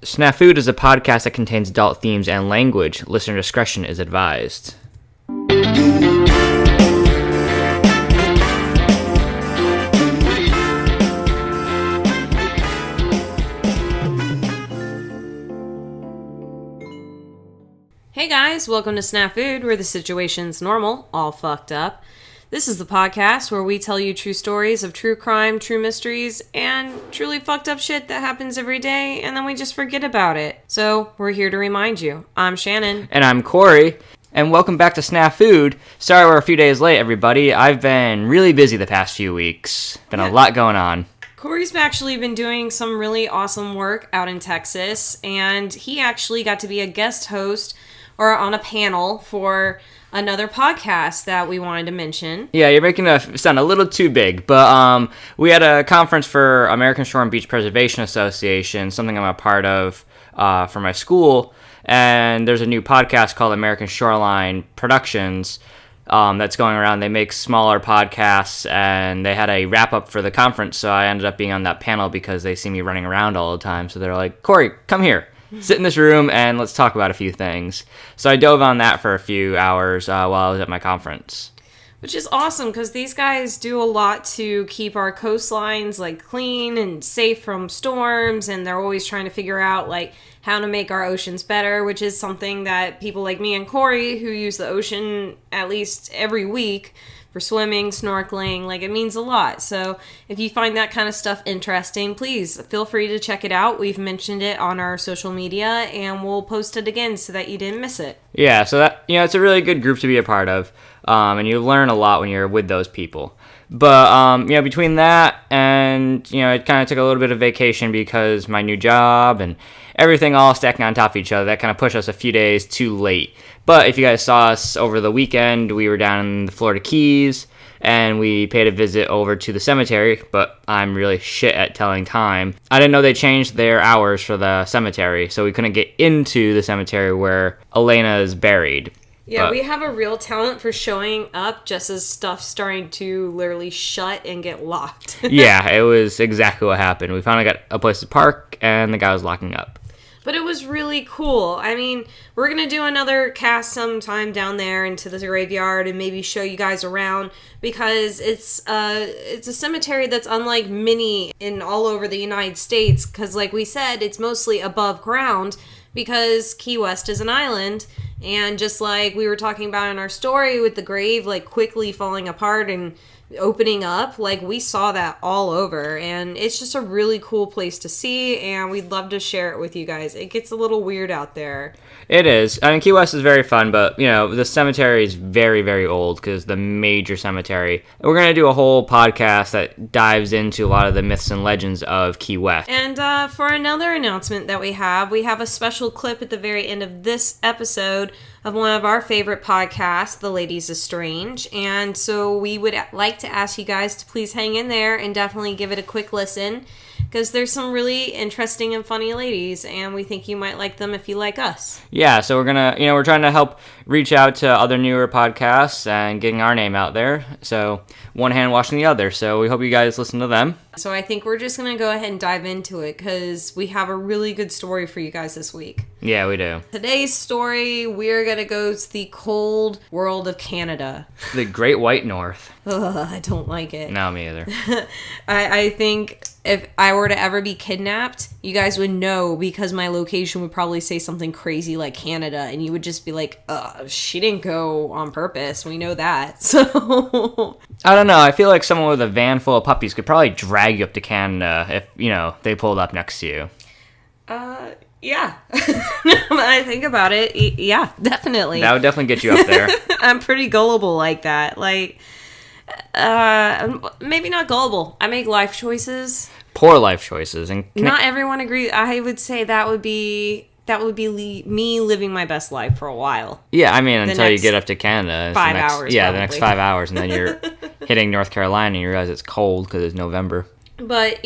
Snafud is a podcast that contains adult themes and language. Listener discretion is advised. Hey guys, welcome to Snafud, where the situation's normal, all fucked up. This is the podcast where we tell you true stories of true crime, true mysteries, and truly fucked up shit that happens every day, and then we just forget about it. So, we're here to remind you. I'm Shannon. And I'm Corey. And welcome back to Snafud. Sorry we're a few days late, everybody. I've been really busy the past few weeks. Been a lot going on. Corey's actually been doing some really awesome work out in Texas, and he actually got to be a guest host or on a panel for another podcast that we wanted to mention. Yeah, you're making it sound a little too big, but we had a conference for American Shore and Beach Preservation Association, something I'm a part of for my school, and there's a new podcast called American Shoreline Productions that's going around. They make smaller podcasts, and they had a wrap-up for the conference, so I ended up being on that panel because they see me running around all the time, so they're like, Corey, come here. Sit in this room and let's talk about a few things. So I dove on that for a few hours while I was at my conference. Which is awesome because these guys do a lot to keep our coastlines clean and safe from storms, and they're always trying to figure out how to make our oceans better, which is something that people like me and Corey, who use the ocean at least every week for swimming, snorkeling, it means a lot. So if you find that kind of stuff interesting, please feel free to check it out. We've mentioned it on our social media, and we'll post it again so that you didn't miss it. Yeah, so that, it's a really good group to be a part of, and you learn a lot when you're with those people. But, between that and, it kind of took a little bit of vacation because my new job and everything all stacking on top of each other, that kind of pushed us a few days too late. But if you guys saw us over the weekend, we were down in the Florida Keys, and we paid a visit over to the cemetery, but I'm really shit at telling time. I didn't know they changed their hours for the cemetery, so we couldn't get into the cemetery where Elena is buried. Yeah, we have a real talent for showing up just as stuff's starting to literally shut and get locked. Yeah, it was exactly what happened. We finally got a place to park, and the guy was locking up. But it was really cool. I mean, we're going to do another cast sometime down there into the graveyard and maybe show you guys around, because it's a cemetery that's unlike many in all over the United States, because like we said, it's mostly above ground because Key West is an island, and just like we were talking about in our story with the grave quickly falling apart and opening up, we saw that all over, and it's just a really cool place to see, and we'd love to share it with you guys. It gets a little weird out there. It is. I mean, Key West is very fun, but the cemetery is very, very old because the major cemetery. We're going to do a whole podcast that dives into a lot of the myths and legends of Key West. And for another announcement that we have a special clip at the very end of this episode of one of our favorite podcasts, The Ladies Is Strange. And so we would like to ask you guys to please hang in there and definitely give it a quick listen, because there's some really interesting and funny ladies, and we think you might like them if you like us. Yeah, so we're trying to help reach out to other newer podcasts and getting our name out there. So one hand washing the other. So we hope you guys listen to them. So I think we're just going to go ahead and dive into it, because we have a really good story for you guys this week. Yeah, we do. Today's story, we're going to go to the cold world of Canada. The Great White North. Ugh, I don't like it. No, me either. I think if I were to ever be kidnapped, you guys would know, because my location would probably say something crazy like Canada, and you would just be like, she didn't go on purpose. We know that. So I don't know. I feel like someone with a van full of puppies could probably drag you up to Canada if, they pulled up next to you. Yeah. When I think about it, yeah, definitely. That would definitely get you up there. I'm pretty gullible like that. Maybe not gullible. I make life choices. Poor life choices. And not everyone agrees. I would say that would be me living my best life for a while. Yeah, I mean, until you get up to Canada. 5 hours. Yeah, the next 5 hours, and then you're hitting North Carolina, and you realize it's cold because it's November. But,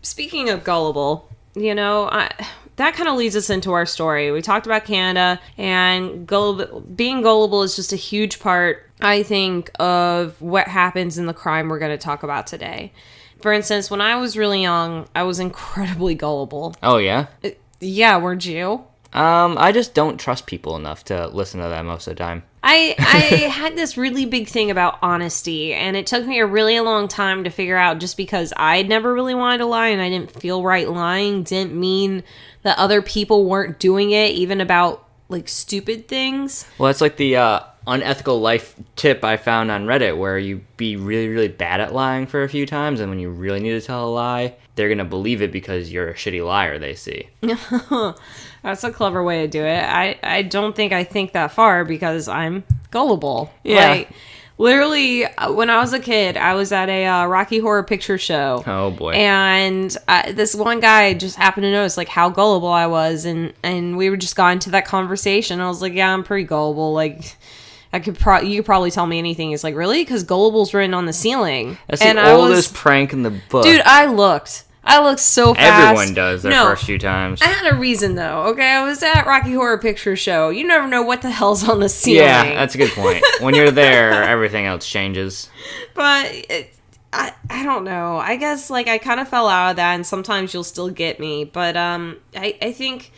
speaking of gullible, that kind of leads us into our story. We talked about Canada, and being gullible is just a huge part, I think, of what happens in the crime we're going to talk about today. For instance, when I was really young, I was incredibly gullible. Oh, yeah? Yeah, weren't you? I just don't trust people enough to listen to that most of the time. I had this really big thing about honesty, and it took me a really long time to figure out, just because I'd never really wanted to lie and I didn't feel right lying didn't mean that other people weren't doing it, even about, like, stupid things. Well, it's like the unethical life tip I found on Reddit, where you be really, really bad at lying for a few times, and when you really need to tell a lie, they're going to believe it because you're a shitty liar, they see. That's a clever way to do it. I don't think I think that far because I'm gullible. Yeah. Like, literally, when I was a kid, I was at a Rocky Horror Picture Show. Oh, boy. And this one guy just happened to notice, like, how gullible I was. And we were just got into that conversation. I was like, yeah, I'm pretty gullible. Like, you could probably tell me anything. He's like, really? Because gullible's written on the ceiling. That's the oldest prank in the book. Dude, I looked so fast. Everyone does their first few times. I had a reason, though, okay? I was at Rocky Horror Picture Show. You never know what the hell's on the ceiling. Yeah, that's a good point. When you're there, everything else changes. But I don't know. I guess, like, I kind of fell out of that, and sometimes you'll still get me. But I think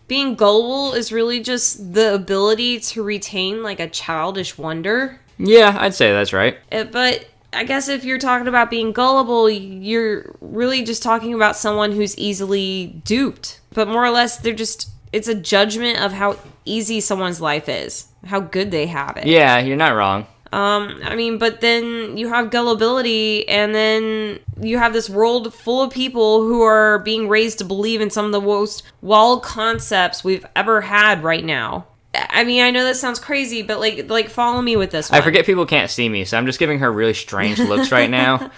being gullible is really just the ability to retain, like, a childish wonder. Yeah, I'd say that's right. But I guess if you're talking about being gullible, you're really just talking about someone who's easily duped. But more or less, it's a judgment of how easy someone's life is, how good they have it. Yeah, you're not wrong. I mean, but then you have gullibility, and then you have this world full of people who are being raised to believe in some of the most wild concepts we've ever had right now. I mean, I know that sounds crazy, but like follow me with this one. I forget people can't see me, so I'm just giving her really strange looks right now.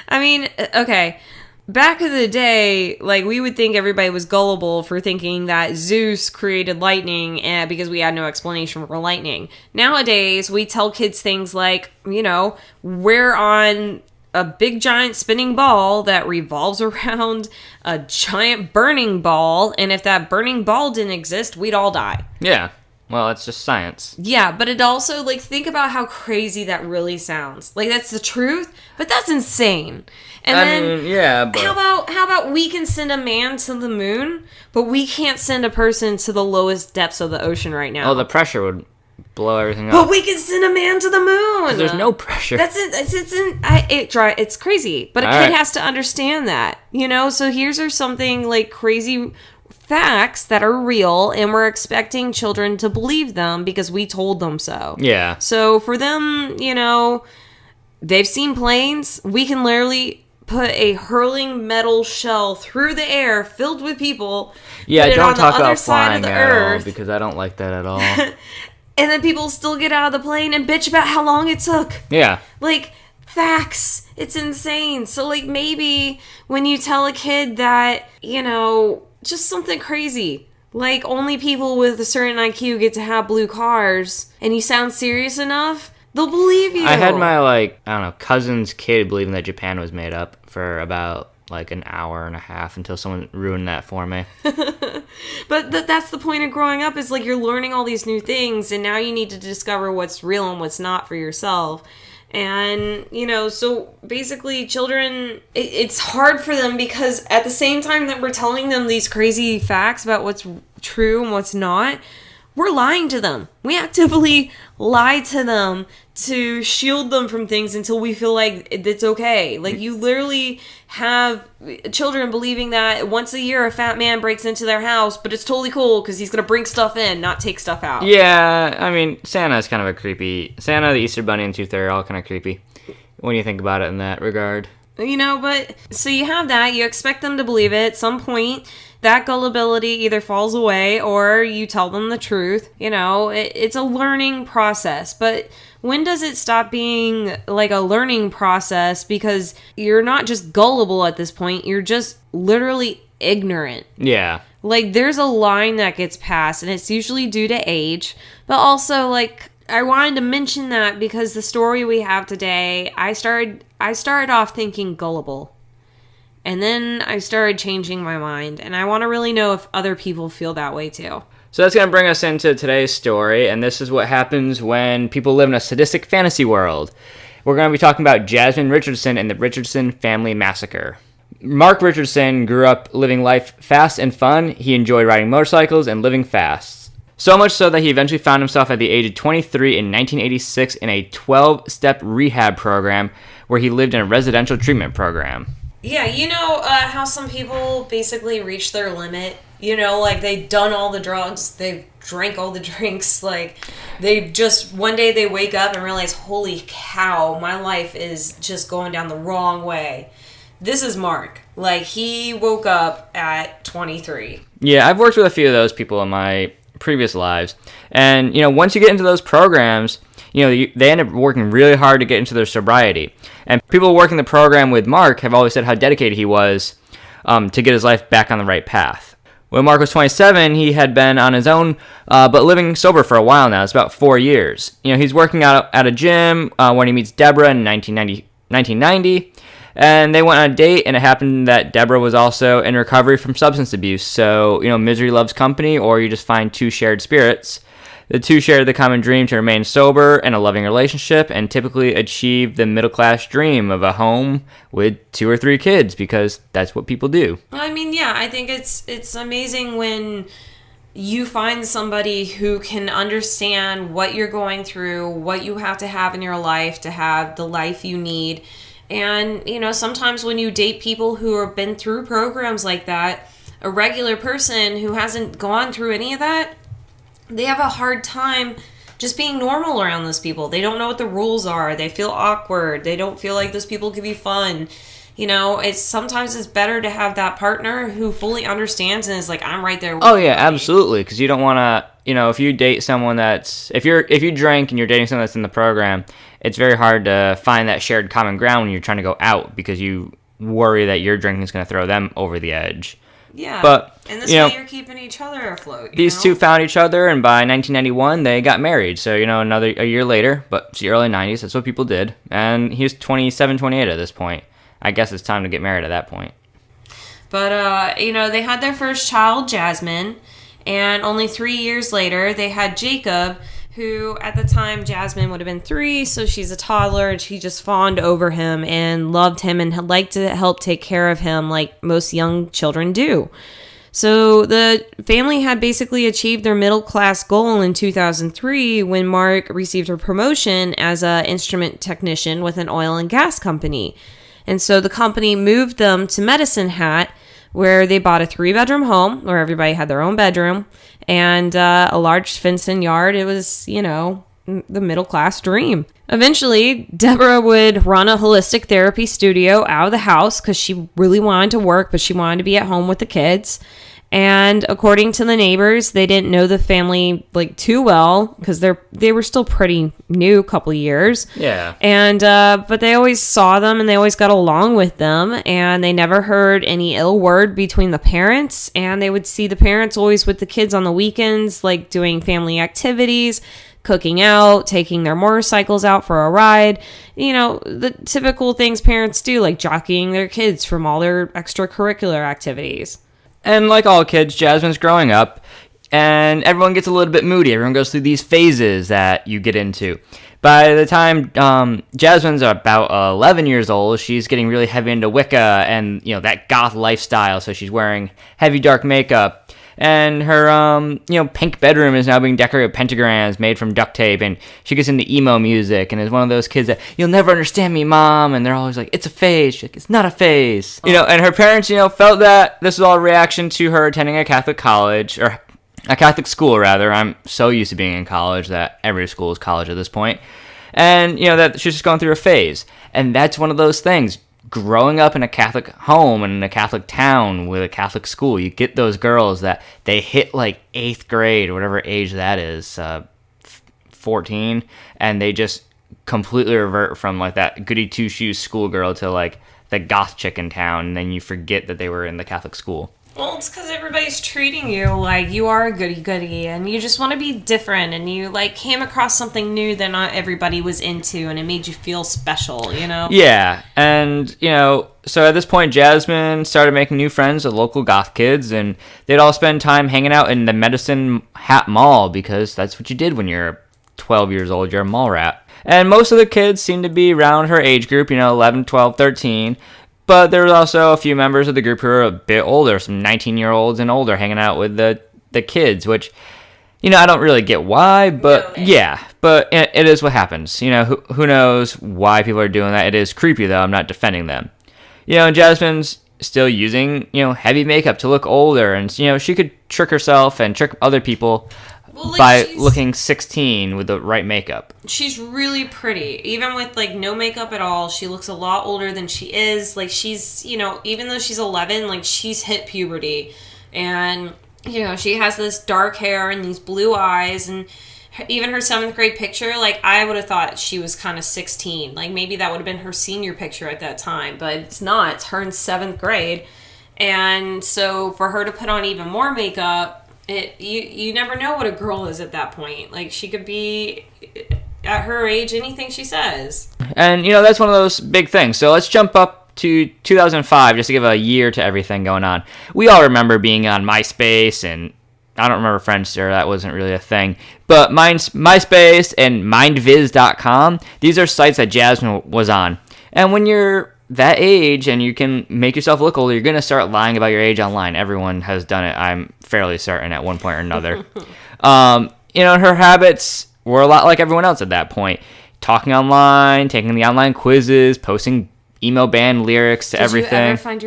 I mean, okay. Back in the day, like, we would think everybody was gullible for thinking that Zeus created lightning because we had no explanation for lightning. Nowadays, we tell kids things like, you know, we're on a big giant spinning ball that revolves around a giant burning ball, and if that burning ball didn't exist, we'd all die. Yeah. Well, it's just science. Yeah, but it also, like, think about how crazy that really sounds. Like, that's the truth, but that's insane. And yeah, but how about we can send a man to the moon, but we can't send a person to the lowest depths of the ocean right now? Oh, the pressure would blow everything up. But we can send a man to the moon. There's no pressure. That's it. It's crazy, but a kid has to understand that, you know. So here's something like crazy facts that are real, and we're expecting children to believe them because we told them so. Yeah. So for them, you know, they've seen planes. We can literally put a hurling metal shell through the air filled with people. Yeah, don't talk about flying at all, because I don't like that at all. And then people still get out of the plane and bitch about how long it took. Yeah. Like, facts. It's insane. So, like, maybe when you tell a kid that, you know, just something crazy, like only people with a certain IQ get to have blue cars, and you sound serious enough, they'll believe you. I had my, like, I don't know, cousin's kid believing that Japan was made up for about, like, an hour and a half until someone ruined that for me. But that's the point of growing up, is like you're learning all these new things, and now you need to discover what's real and what's not for yourself. And, you know, so basically children, it's hard for them because at the same time that we're telling them these crazy facts about what's true and what's not, we're lying to them. We actively lie to them to shield them from things until we feel like it's okay. Like, you literally have children believing that once a year a fat man breaks into their house, but it's totally cool because he's going to bring stuff in, not take stuff out. Yeah, I mean, Santa's kind of a creepy... Santa, the Easter Bunny, and Tooth Fairy are all kind of creepy when you think about it in that regard. You know, but... So you have that. You expect them to believe it. At some point, that gullibility either falls away or you tell them the truth. You know, it's a learning process. But when does it stop being like a learning process? Because you're not just gullible at this point. You're just literally ignorant. Yeah. Like, there's a line that gets passed, and it's usually due to age. But also, like, I wanted to mention that because the story we have today, I started off thinking gullible. And then I started changing my mind, and I want to really know if other people feel that way too. So that's going to bring us into today's story, and this is what happens when people live in a sadistic fantasy world. We're going to be talking about Jasmine Richardson and the Richardson family massacre. Mark Richardson grew up living life fast and fun. He enjoyed riding motorcycles and living fast. So much so that he eventually found himself at the age of 23 in 1986 in a 12-step rehab program where he lived in a residential treatment program. Yeah, you know how some people basically reach their limit? You know, like they've done all the drugs, they've drank all the drinks, like they just, one day they wake up and realize, holy cow, my life is just going down the wrong way. This is Mark. Like, he woke up at 23. Yeah, I've worked with a few of those people in my previous lives. And, you know, once you get into those programs, you know, they end up working really hard to get into their sobriety. And people working the program with Mark have always said how dedicated he was to get his life back on the right path. When Mark was 27, he had been on his own, but living sober for a while now. It's about 4 years. You know, he's working out at a gym when he meets Deborah in 1990, and they went on a date, and it happened that Deborah was also in recovery from substance abuse. So, you know, misery loves company, or you just find two shared spirits. The two shared the common dream to remain sober and a loving relationship, and typically achieve the middle-class dream of a home with 2 or 3 kids, because that's what people do. I mean, yeah, I think it's amazing when you find somebody who can understand what you're going through, what you have to have in your life to have the life you need. And, you know, sometimes when you date people who have been through programs like that, a regular person who hasn't gone through any of that, they have a hard time just being normal around those people. They don't know what the rules are. They feel awkward. They don't feel like those people can be fun. You know, sometimes it's better to have that partner who fully understands and is like, I'm right there with you. Oh, yeah, absolutely. Because you don't want to, you know, if you date someone that's, if you drink and you're dating someone that's in the program, it's very hard to find that shared common ground when you're trying to go out because you worry that your drinking is going to throw them over the edge. Yeah, but and this way you're keeping each other afloat. These two found each other, and by 1991, they got married. So, you know, a year later, but it's the early 90s, that's what people did. And he was 27, 28 at this point. I guess it's time to get married at that point. But, you know, they had their first child, Jasmine, and only 3 years later, they had Jacob, who at the time Jasmine would have been 3, so she's a toddler, and she just fawned over him and loved him and liked to help take care of him like most young children do. So the family had basically achieved their middle class goal in 2003 when Mark received a promotion as an instrument technician with an oil and gas company. And so the company moved them to Medicine Hat, where they bought a 3-bedroom home where everybody had their own bedroom and a large fenced-in yard. It was, you know, the middle-class dream. Eventually, Deborah would run a holistic therapy studio out of the house because she really wanted to work, but she wanted to be at home with the kids. And according to the neighbors, they didn't know the family like too well because they were still pretty new, a couple years. Yeah. And but they always saw them and they always got along with them, and they never heard any ill word between the parents. And they would see the parents always with the kids on the weekends, like doing family activities, cooking out, taking their motorcycles out for a ride. You know, the typical things parents do, like jockeying their kids from all their extracurricular activities. And like all kids, Jasmine's growing up, and everyone gets a little bit moody. Everyone goes through these phases that you get into. By the time Jasmine's about 11 years old, she's getting really heavy into Wicca and, you know, that goth lifestyle. So she's wearing heavy dark makeup. And her, pink bedroom is now being decorated with pentagrams made from duct tape. And she gets into emo music and is one of those kids that, you'll never understand me, Mom. And they're always like, it's a phase. She's like, it's not a phase. You know, and her parents, felt that this was all a reaction to her attending a Catholic college, or a Catholic school, rather. I'm so used to being in college that every school is college at this point. And, that she's just going through a phase. And that's one of those things. Growing up in a Catholic home and in a Catholic town with a Catholic school, you get those girls that they hit like 8th grade or whatever age that is, 14, and they just completely revert from like that goody two-shoes schoolgirl to like the goth chick in town, and then you forget that they were in the Catholic school. Well, it's because everybody's treating you like you are a goody-goody, and you just want to be different, and you, like, came across something new that not everybody was into, and it made you feel special, Yeah, and, so at this point, Jasmine started making new friends with local goth kids, and they'd all spend time hanging out in the Medicine Hat Mall, because that's what you did when you're 12 years old, you're a mall rat. And most of the kids seemed to be around her age group, 11, 12, 13, But there was also a few members of the group who were a bit older, some 19-year-olds and older, hanging out with the kids, which, I don't really get why, but yeah, but it is what happens. Who knows why people are doing that? It is creepy, though. I'm not defending them. And Jasmine's still using, heavy makeup to look older, and, she could trick herself and trick other people by looking 16 with the right makeup. She's really pretty. Even with, no makeup at all, she looks a lot older than she is. She's, even though she's 11, she's hit puberty. And, she has this dark hair and these blue eyes. And even her 7th grade picture, I would have thought she was kind of 16. Maybe that would have been her senior picture at that time. But it's not. It's her in 7th grade. And so for her to put on even more makeup, you never know what a girl is at that point. She could be, at her age, anything she says. And, that's one of those big things. So let's jump up to 2005 just to give a year to everything going on. We all remember being on MySpace, and I don't remember Friendster. That wasn't really a thing. But MySpace and MindViz.com, these are sites that Jasmine was on. And when you're that age and you can make yourself look older, you're going to start lying about your age online. Everyone has done it, I'm fairly certain, at one point or another. Her habits were a lot like everyone else at that point. Talking online, taking the online quizzes, posting email banned lyrics to everything. Did you ever find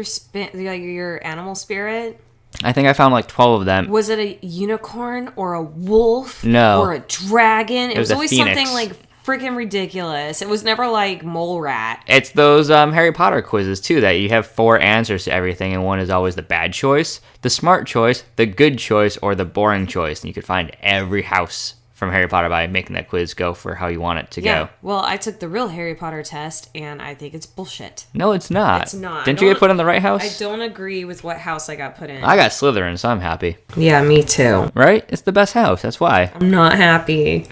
your animal spirit? I think I found 12 of them. Was it a unicorn or a wolf? No. Or a dragon? It was always phoenix. Something freaking ridiculous. It was never mole rat. It's those Harry Potter quizzes too, that you have 4 answers to everything, and one is always the bad choice, the smart choice, the good choice, or the boring choice. And you could find every house from Harry Potter by making that quiz go for how you want it to go. Well, I took the real Harry Potter test, and I think it's bullshit. No, it's not. It's not. Didn't you get put in the right house? I don't agree with what house I got put in. I got Slytherin, so I'm happy. Yeah, me too. Right? It's the best house. That's why. I'm not happy.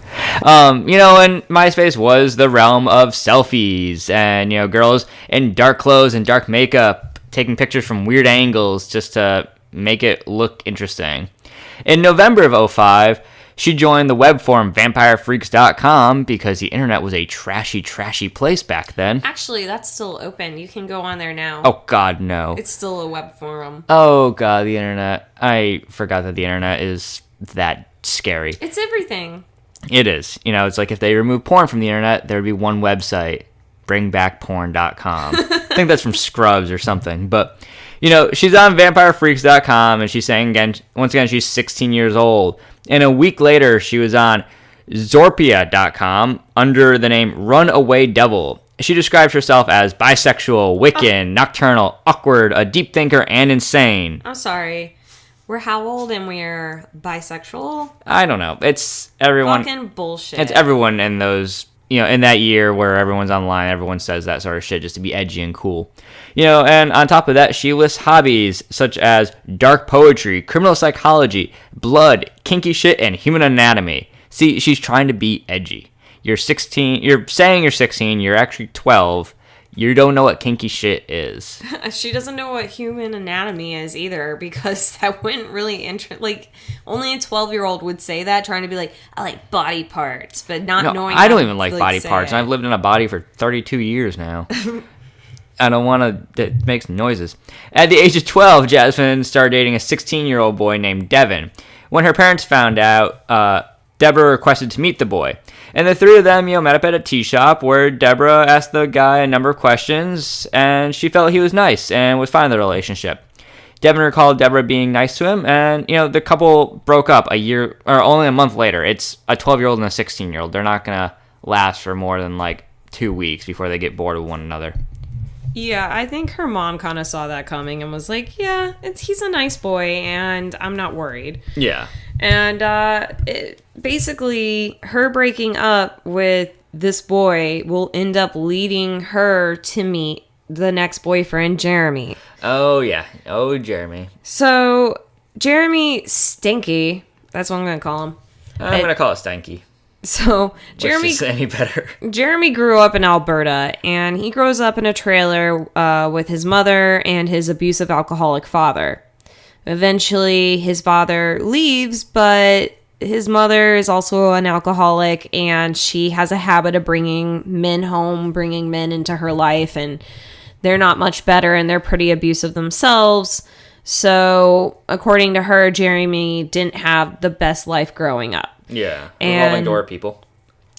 And MySpace was the realm of selfies and, girls in dark clothes and dark makeup taking pictures from weird angles just to make it look interesting. In November of 2005, she joined the web forum vampirefreaks.com because the internet was a trashy, trashy place back then. Actually, that's still open. You can go on there now. Oh, God, no. It's still a web forum. Oh, God, the internet. I forgot that the internet is that scary. It's everything. It is. It's like if they remove porn from the internet, there would be one website, bringbackporn.com. I think that's from Scrubs or something. But, she's on vampirefreaks.com, and she's saying, once again, she's 16 years old. And a week later, she was on Zorpia.com under the name Runaway Devil. She describes herself as bisexual, Wiccan, nocturnal, awkward, a deep thinker, and insane. I'm sorry. We're how old and we're bisexual? I don't know. It's everyone. Fucking bullshit. It's everyone in those, in that year where everyone's online, everyone says that sort of shit just to be edgy and cool. And on top of that, she lists hobbies such as dark poetry, criminal psychology, blood, kinky shit, and human anatomy. See, she's trying to be edgy. You're 16, you're saying you're 16, you're actually 12. You don't know what kinky shit is. She doesn't know what human anatomy is either, because that wouldn't really only a 12-year-old would say that, trying to be like, I like body parts, but not knowing. I don't even like body parts, and I've lived in a body for 32 years now. I don't want to. It makes noises. At the age of 12, Jasmine started dating a 16-year-old boy named Devin. When her parents found out, Deborah requested to meet the boy. And the three of them, met up at a tea shop where Deborah asked the guy a number of questions, and she felt he was nice and was fine in the relationship. Devin recalled Deborah being nice to him, and, the couple broke up only a month later. It's a 12-year-old and a 16-year-old. They're not going to last for more than, 2 weeks before they get bored of one another. Yeah, I think her mom kind of saw that coming and was like, yeah, he's a nice boy, and I'm not worried. Yeah. And basically, her breaking up with this boy will end up leading her to meet the next boyfriend, Jeremy. Oh, yeah. Oh, Jeremy. So, Jeremy Stinky, that's what I'm going to call him. I'm going to call it Stanky. So, Jeremy... any better. Jeremy grew up in Alberta, and he grows up in a trailer with his mother and his abusive alcoholic father. Eventually, his father leaves, but his mother is also an alcoholic, and she has a habit of bringing men home, bringing men into her life, and they're not much better and they're pretty abusive themselves. So, according to her, Jeremy didn't have the best life growing up. Yeah, revolving door people.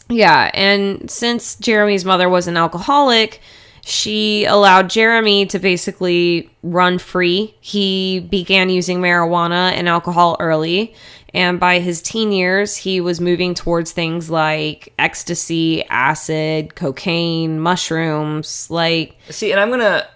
Yeah, and since Jeremy's mother was an alcoholic, she allowed Jeremy to basically run free. He began using marijuana and alcohol early, and by his teen years, he was moving towards things like ecstasy, acid, cocaine, mushrooms, like... See, and I'm gonna,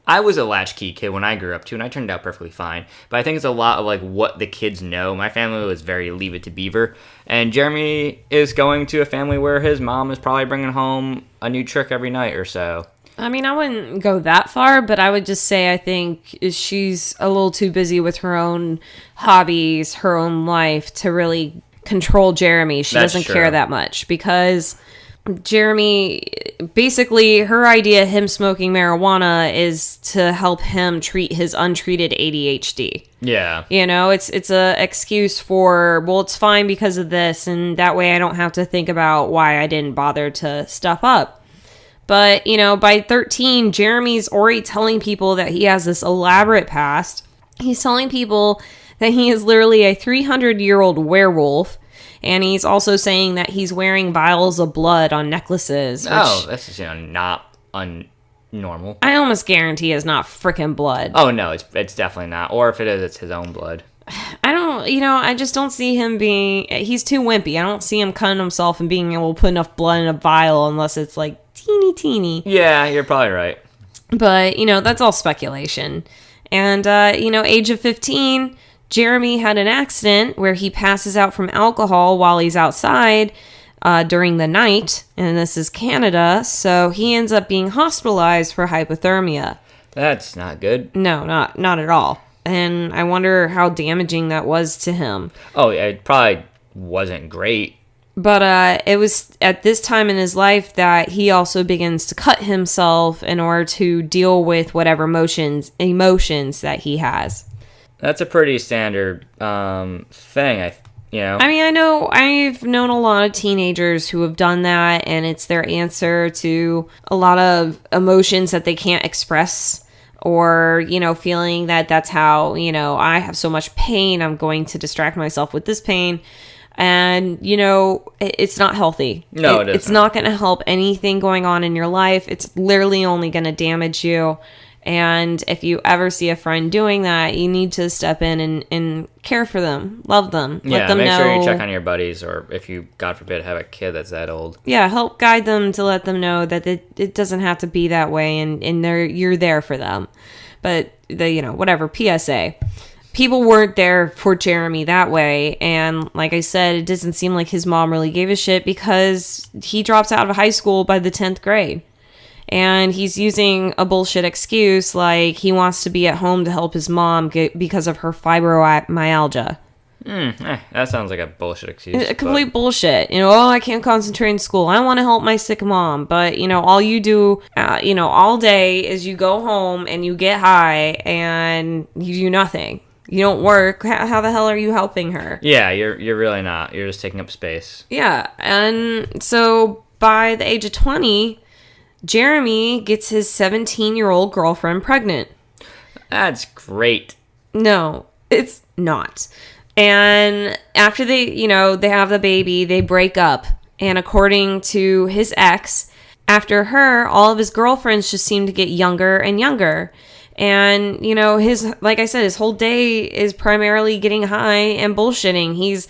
I was a latchkey kid when I grew up too, and I turned out perfectly fine. But I think it's a lot of what the kids know. My family was very Leave It to Beaver, and Jeremy is going to a family where his mom is probably bringing home a new trick every night or so. I mean, I wouldn't go that far, but I would just say I think she's a little too busy with her own hobbies, her own life to really control Jeremy. She doesn't care that much because Jeremy, basically, her idea, him smoking marijuana, is to help him treat his untreated ADHD. Yeah. It's a excuse for, well, it's fine because of this, and that way I don't have to think about why I didn't bother to stuff up. But, by 13, Jeremy's already telling people that he has this elaborate past. He's telling people that he is literally a 300-year-old werewolf. And he's also saying that he's wearing vials of blood on necklaces. That's just, not normal. I almost guarantee it's not frickin' blood. Oh, no, it's definitely not. Or if it is, it's his own blood. I just don't see him being... He's too wimpy. I don't see him cutting himself and being able to put enough blood in a vial unless it's, teeny. Yeah, you're probably right. But, that's all speculation. And, age of 15... Jeremy had an accident where he passes out from alcohol while he's outside during the night, and this is Canada, so he ends up being hospitalized for hypothermia. That's not good. No, not at all. And I wonder how damaging that was to him. Oh, yeah, it probably wasn't great. But it was at this time in his life that he also begins to cut himself in order to deal with whatever emotions that he has. That's a pretty standard thing, I mean, I know I've known a lot of teenagers who have done that, and it's their answer to a lot of emotions that they can't express, or, feeling that that's how, I have so much pain, I'm going to distract myself with this pain. And, it's not healthy. No, it isn't. It's not going to help anything going on in your life. It's literally only going to damage you. And if you ever see a friend doing that, you need to step in and care for them, love them, let them know. Yeah, make sure you check on your buddies, or if you, God forbid, have a kid that's that old. Yeah, help guide them to let them know that it doesn't have to be that way, and you're there for them. But, whatever, PSA. People weren't there for Jeremy that way, and like I said, it doesn't seem like his mom really gave a shit because he drops out of high school by the 10th grade. And he's using a bullshit excuse like he wants to be at home to help his mom because of her fibromyalgia. That sounds like a bullshit excuse. Complete bullshit. I can't concentrate in school. I want to help my sick mom. But, all you do, all day is you go home and you get high and you do nothing. You don't work. How the hell are you helping her? Yeah, you're really not. You're just taking up space. Yeah. And so by the age of 20... Jeremy gets his 17-year-old girlfriend pregnant. That's great. No, it's not. And after they have the baby, they break up. And according to his ex, after her, all of his girlfriends just seem to get younger and younger. And, like I said, his whole day is primarily getting high and bullshitting. He's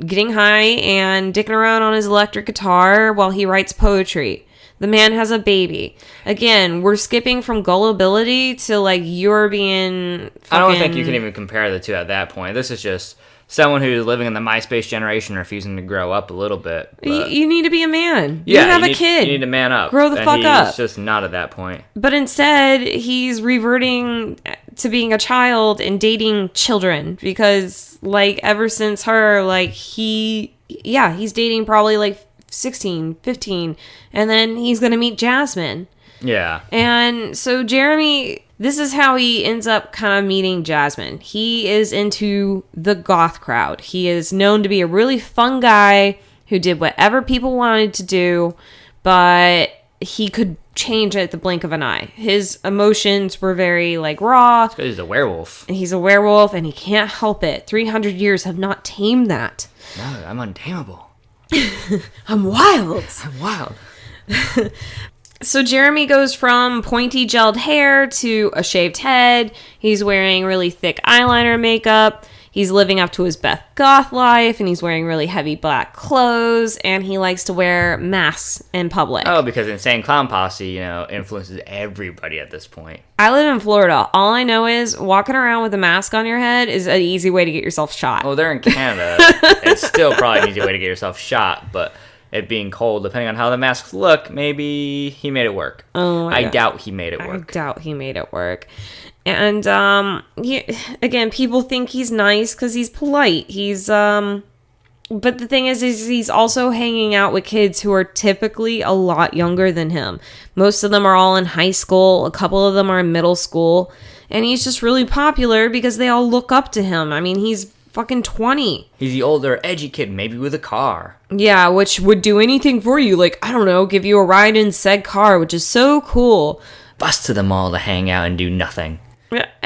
getting high and dicking around on his electric guitar while he writes poetry. The man has a baby. Again, we're skipping from gullibility to, you're being fucking... I don't think you can even compare the two at that point. This is just someone who's living in the MySpace generation refusing to grow up a little bit. You need to be a man. Yeah, you have a kid. You need to man up. Grow the fuck up. He's just not at that point. But instead, he's reverting to being a child and dating children. Because, ever since her, he's dating probably, 16, 15, and then he's going to meet Jasmine. Yeah. And so Jeremy, this is how he ends up kind of meeting Jasmine. He is into the goth crowd. He is known to be a really fun guy who did whatever people wanted to do, but he could change at the blink of an eye. His emotions were very, like, raw. Because he's a werewolf. He's a werewolf, and he can't help it. 300 years have not tamed that. No, I'm untamable. I'm wild. I'm wild. So Jeremy goes from pointy gelled hair to a shaved head. He's wearing really thick eyeliner makeup. He's living up to his Beth Goth life, and he's wearing really heavy black clothes, and he likes to wear masks in public. Oh, because Insane Clown Posse, you know, influences everybody at this point. I live in Florida. All I know is walking around with a mask on your head is an easy way to get yourself shot. Well, they're in Canada. It's still probably an easy way to get yourself shot, but it being cold, depending on how the masks look, maybe he made it work. Oh, I doubt he made it work. I doubt he made it work. And, again, people think he's nice because he's polite. But the thing is he's also hanging out with kids who are typically a lot younger than him. Most of them are all in high school. A couple of them are in middle school. And he's just really popular because they all look up to him. I mean, he's fucking 20. He's the older, edgy kid, maybe with a car. Yeah, which would do anything for you. Like, I don't know, give you a ride in said car, which is so cool. Bust to the mall to hang out and do nothing.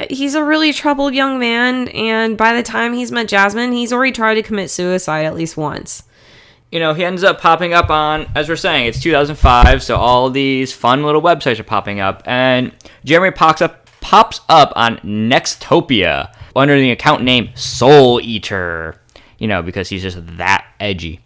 He's a really troubled young man, and by the time he's met Jasmine, he's already tried to commit suicide at least once. You know, he ends up popping up on, as we're saying, it's 2005, so all these fun little websites are popping up, and Jeremy pops up on Nextopia under the account name Soul Eater, you know, because he's just that edgy.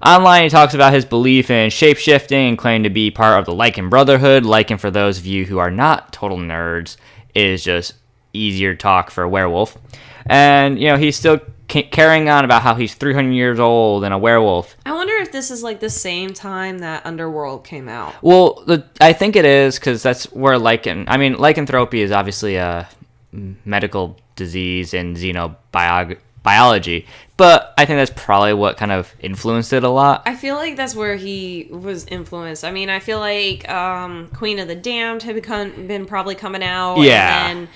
Online, he talks about his belief in shape-shifting and claimed to be part of the Lycan Brotherhood. Lycan, for those of you who are not total nerds, is just easier talk for a werewolf. And, you know, he's still carrying on about how he's 300 years old and a werewolf. I wonder if this is like the same time that Underworld came out. Well, I think it is, because that's where lycanthropy is obviously a medical disease in xenobiology, but I think that's probably what kind of influenced it a lot. I feel like that's where he was influenced. I mean, I feel like Queen of the Damned had been probably coming out. Yeah. And then,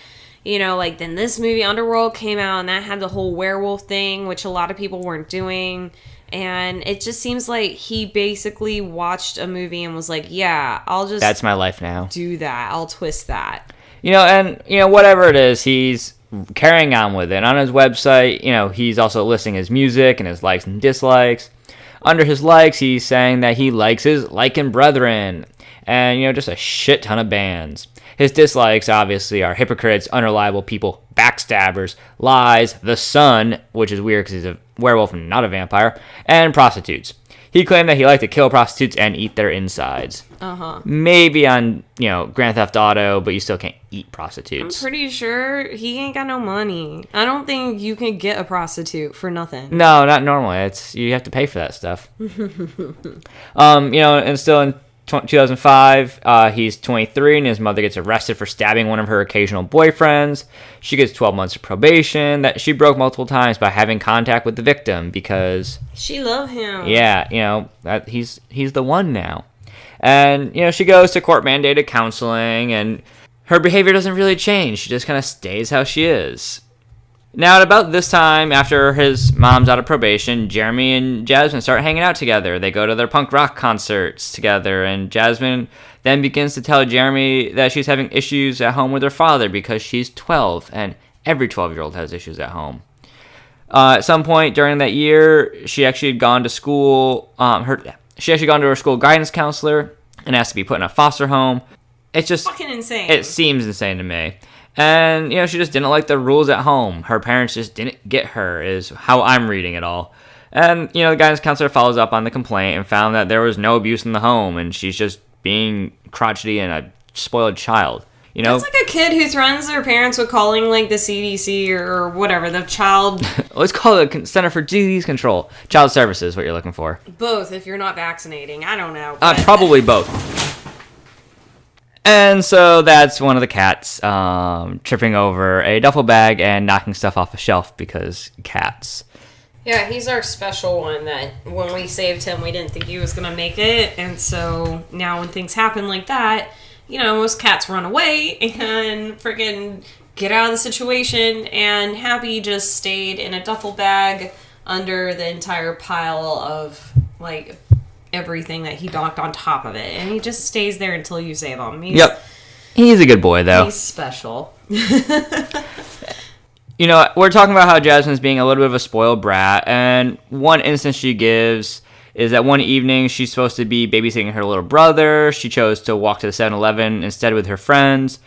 you know, like, then this movie Underworld came out, and that had the whole werewolf thing, which a lot of people weren't doing. And it just seems like he basically watched a movie and was like, yeah, I'll just... That's my life now. Do that. I'll twist that. You know, and, you know, whatever it is, he's carrying on with it. On his website, you know, he's also listing his music and his likes and dislikes. Under his likes, he's saying that he likes his Lycan brethren and, you know, just a shit ton of bands. His dislikes, obviously, are hypocrites, unreliable people, backstabbers, lies, the sun, which is weird because he's a werewolf and not a vampire, and prostitutes. He claimed that he liked to kill prostitutes and eat their insides. Uh-huh. Maybe on, you know, Grand Theft Auto, but you still can't eat prostitutes. I'm pretty sure he ain't got no money. I don't think you can get a prostitute for nothing. No, not normally. You have to pay for that stuff. You know, and still in 2005, he's 23, and his mother gets arrested for stabbing one of her occasional boyfriends. She gets 12 months of probation that she broke multiple times by having contact with the victim because she loved him. Yeah, you know, that he's the one now. And, you know, she goes to court-mandated counseling, and her behavior doesn't really change. She just kind of stays how she is. Now, at about this time, after his mom's out of probation, Jeremy and Jasmine start hanging out together. They go to their punk rock concerts together, and Jasmine then begins to tell Jeremy that she's having issues at home with her father because she's 12, and every 12-year-old has issues at home. At some point during that year, she actually had gone to school. She actually gone to her school guidance counselor and asked to be put in a foster home. It's just fucking insane. It seems insane to me. And, you know, she just didn't like the rules at home. Her parents just didn't get her, is how I'm reading it all. And, you know, the guidance counselor follows up on the complaint and found that there was no abuse in the home, and she's just being crotchety and a spoiled child. You know? It's like a kid who threatens their parents with calling, like, the CDC or whatever, the child... Let's call it the Center for Disease Control. Child Services, what you're looking for. Both, if you're not vaccinating. I don't know. Probably both. And so that's one of the cats tripping over a duffel bag and knocking stuff off a shelf because cats. Yeah, he's our special one that when we saved him, we didn't think he was going to make it. And so now when things happen like that, you know, most cats run away and freaking get out of the situation. And Happy just stayed in a duffel bag under the entire pile of, like, everything that he docked on top of it. And he just stays there until you save him. Yep. He's a good boy, though. He's special. You know, we're talking about how Jasmine's being a little bit of a spoiled brat, and one instance she gives is that one evening she's supposed to be babysitting her little brother. She chose to walk to the 7-Eleven instead with her friends,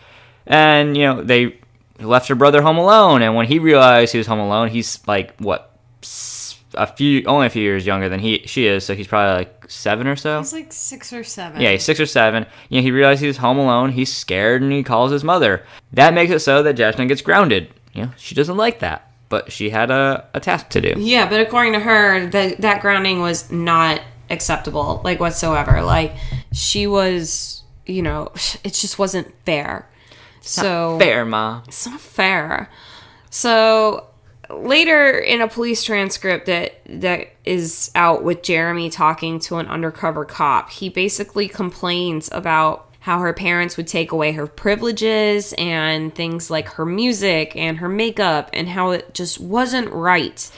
and, you know, they left her brother home alone, and when he realized he was home alone, he's like, what, only a few years younger than she is, so he's probably like 7 or so. He's like 6 or 7. Yeah, he's 6 or 7. You know, he realizes he's home alone, he's scared, and he calls his mother. That makes it so that Jasmine gets grounded. You know, she doesn't like that, but she had a task to do. Yeah, but according to her, that grounding was not acceptable, like, whatsoever. Like, she was, you know, it just wasn't fair. It's not fair, Ma. It's not fair. So later in a police transcript that is out with Jeremy talking to an undercover cop, he basically complains about how her parents would take away her privileges and things like her music and her makeup, and how it just wasn't right.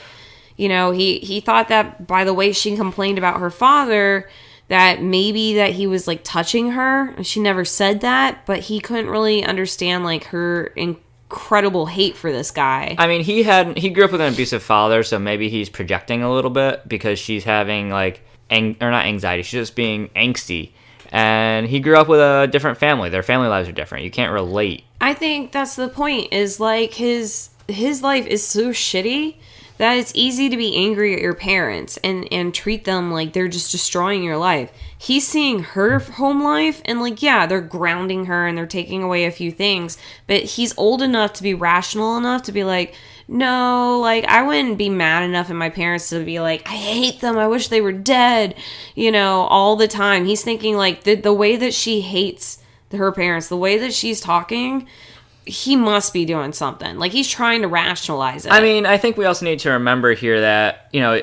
You know, he thought that by the way she complained about her father, that maybe that he was like touching her. She never said that, but he couldn't really understand like her incredible hate for this guy. I mean, he grew up with an abusive father, so maybe he's projecting a little bit because she's having like or not anxiety, she's just being angsty. And he grew up with a different family. Their family lives are different. You can't relate. I think that's the point, is like his life is so shitty that it's easy to be angry at your parents and treat them like they're just destroying your life. He's seeing her home life and like, yeah, they're grounding her and they're taking away a few things, but he's old enough to be rational enough to be like, no, like, I wouldn't be mad enough at my parents to be like, I hate them, I wish they were dead, you know, all the time. He's thinking like the way that she hates her parents, the way that she's talking, he must be doing something. Like, he's trying to rationalize it. I mean, I think we also need to remember here that, you know,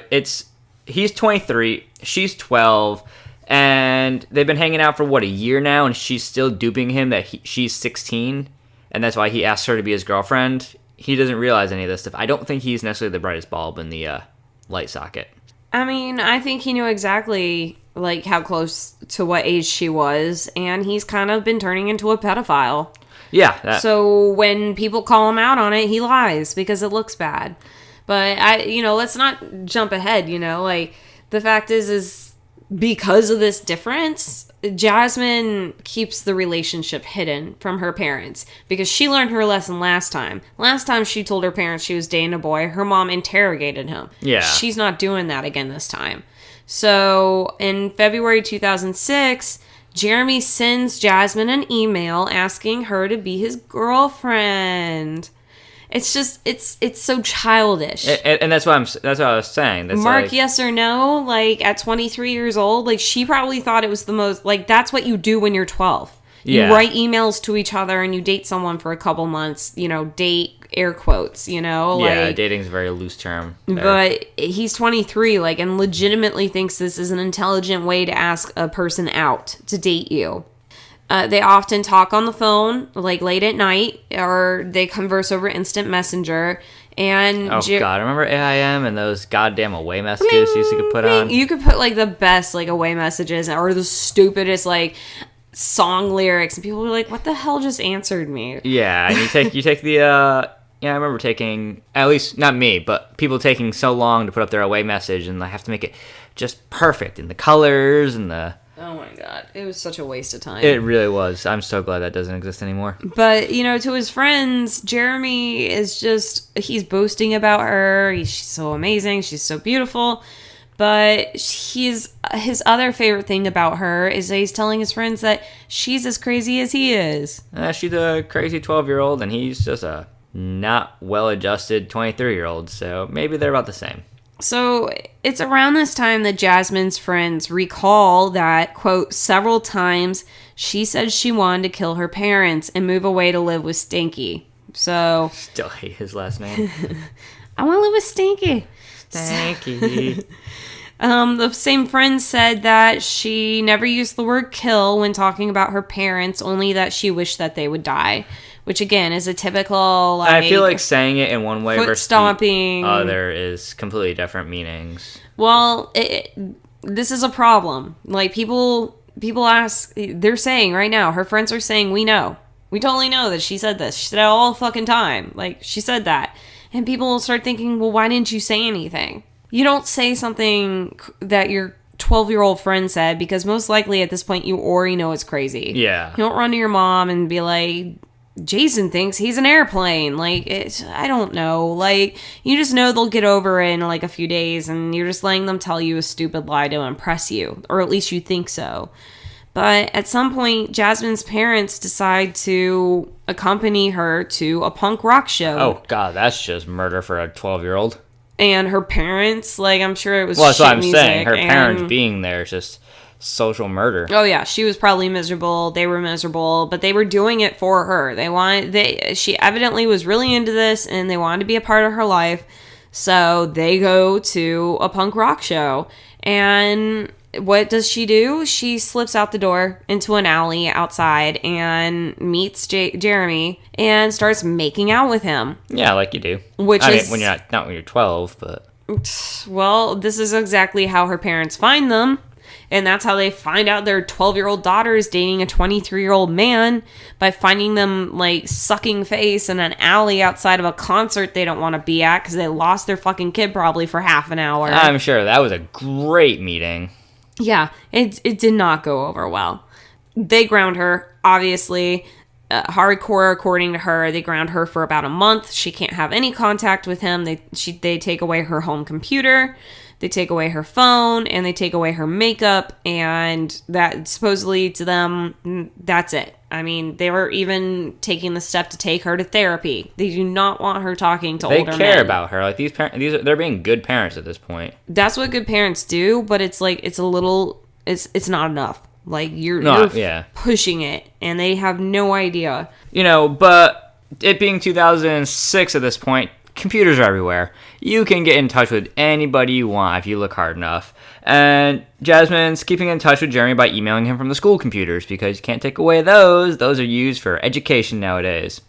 he's 23, she's 12, and they've been hanging out for, what, a year now, and she's still duping him that she's 16, and that's why he asked her to be his girlfriend. He doesn't realize any of this stuff. I don't think he's necessarily the brightest bulb in the light socket. I mean, I think he knew exactly, like, how close to what age she was, and he's kind of been turning into a pedophile. Yeah. So when people call him out on it, he lies because it looks bad. But let's not jump ahead, like, the fact is because of this difference, Jasmine keeps the relationship hidden from her parents because she learned her lesson last time. Last time she told her parents she was dating a boy, her mom interrogated him. Yeah. She's not doing that again this time. So in February 2006, Jeremy sends Jasmine an email asking her to be his girlfriend. It's just, it's so childish. And that's what I was saying. That's Mark, like, yes or no? Like, at 23 years old, like, she probably thought it was the most, like, that's what you do when you're 12. Yeah. You write emails to each other and you date someone for a couple months, date, air quotes, Yeah, like, dating's a very loose term there. But he's 23, like, and legitimately thinks this is an intelligent way to ask a person out to date you. They often talk on the phone, like, late at night, or they converse over instant messenger. And God, remember AIM and those goddamn away messages you could put on? You could put, like, the best, like, away messages or the stupidest, like, song lyrics, and people were like, what the hell just answered me? Yeah, and you take the, I remember taking, at least, not me, but people taking so long to put up their away message, and they have to make it just perfect in the colors and the... Oh my god, it was such a waste of time. It really was. I'm so glad that doesn't exist anymore. But, to his friends, Jeremy is just, he's boasting about her. She's so amazing. She's so beautiful. But his other favorite thing about her is that he's telling his friends that she's as crazy as he is. She's a crazy 12-year-old, and he's just a not well-adjusted 23-year-old. So maybe they're about the same. So it's around this time that Jasmine's friends recall that, quote, several times she said she wanted to kill her parents and move away to live with Stinky. So... Still hate his last name. I want to live with Stinky. Stinky. The same friend said that she never used the word kill when talking about her parents, only that she wished that they would die. Which, again, is a typical, like... I feel like saying it in one way foot versus stomping. the other is completely different meanings. Well, this is a problem. Like, people ask, they're saying right now, her friends are saying, we know. We totally know that she said this. She said it all fucking time. Like, she said that. And people will start thinking, well, why didn't you say anything? You don't say something that your 12-year-old friend said, because most likely at this point you already know it's crazy. Yeah. You don't run to your mom and be like, Jason thinks he's an airplane. Like, I don't know. Like, you just know they'll get over it in like a few days, and you're just letting them tell you a stupid lie to impress you, or at least you think so. But at some point, Jasmine's parents decide to accompany her to a punk rock show. Oh, God, that's just murder for a 12-year-old. And her parents, like, I'm sure it was well, that's shit what I'm music, saying. Her and parents being there is just social murder. Oh yeah, she was probably miserable. They were miserable, but they were doing it for her. She evidently was really into this, and they wanted to be a part of her life. So they go to a punk rock show, and what does she do? She slips out the door into an alley outside and meets Jeremy and starts making out with him. Yeah, like you do. Mean, when you're not when you're 12, but well, this is exactly how her parents find them. And that's how they find out their 12-year-old daughter is dating a 23-year-old man, by finding them, like, sucking face in an alley outside of a concert they don't want to be at because they lost their fucking kid probably for half an hour. I'm sure that was a great meeting. Yeah, it did not go over well. They ground her, obviously. Hardcore, according to her, they ground her for about a month. She can't have any contact with him. They take away her home computer. They take away her phone, and they take away her makeup, and that supposedly to them, that's it. I mean, they were even taking the step to take her to therapy. They do not want her talking to older men. They care about her. Like, they're being good parents at this point. That's what good parents do, but it's like, it's not enough. Like, you're pushing it, and they have no idea. But it being 2006 at this point, computers are everywhere. You can get in touch with anybody you want if you look hard enough. And Jasmine's keeping in touch with Jeremy by emailing him from the school computers, because you can't take away those. Those are used for education nowadays.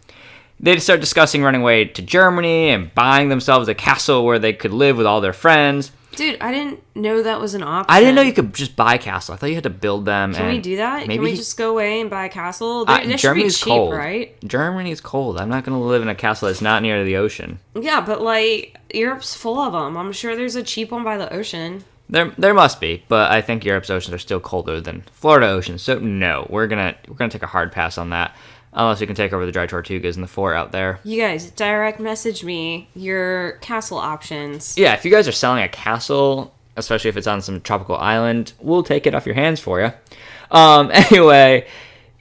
They start discussing running away to Germany and buying themselves a castle where they could live with all their friends. Dude, I didn't know that was an option. I didn't know you could just buy a castle. I thought you had to build them. Can we do that? Can we just go away and buy a castle? Germany's cheap, cold, right? Germany's cold. I'm not going to live in a castle that's not near the ocean. Yeah, but like, Europe's full of them. I'm sure there's a cheap one by the ocean. There must be, but I think Europe's oceans are still colder than Florida oceans. So no, we're gonna take a hard pass on that. Unless we can take over the Dry Tortugas in the fort out there. You guys, direct message me your castle options. Yeah, if you guys are selling a castle, especially if it's on some tropical island, we'll take it off your hands for you. Anyway,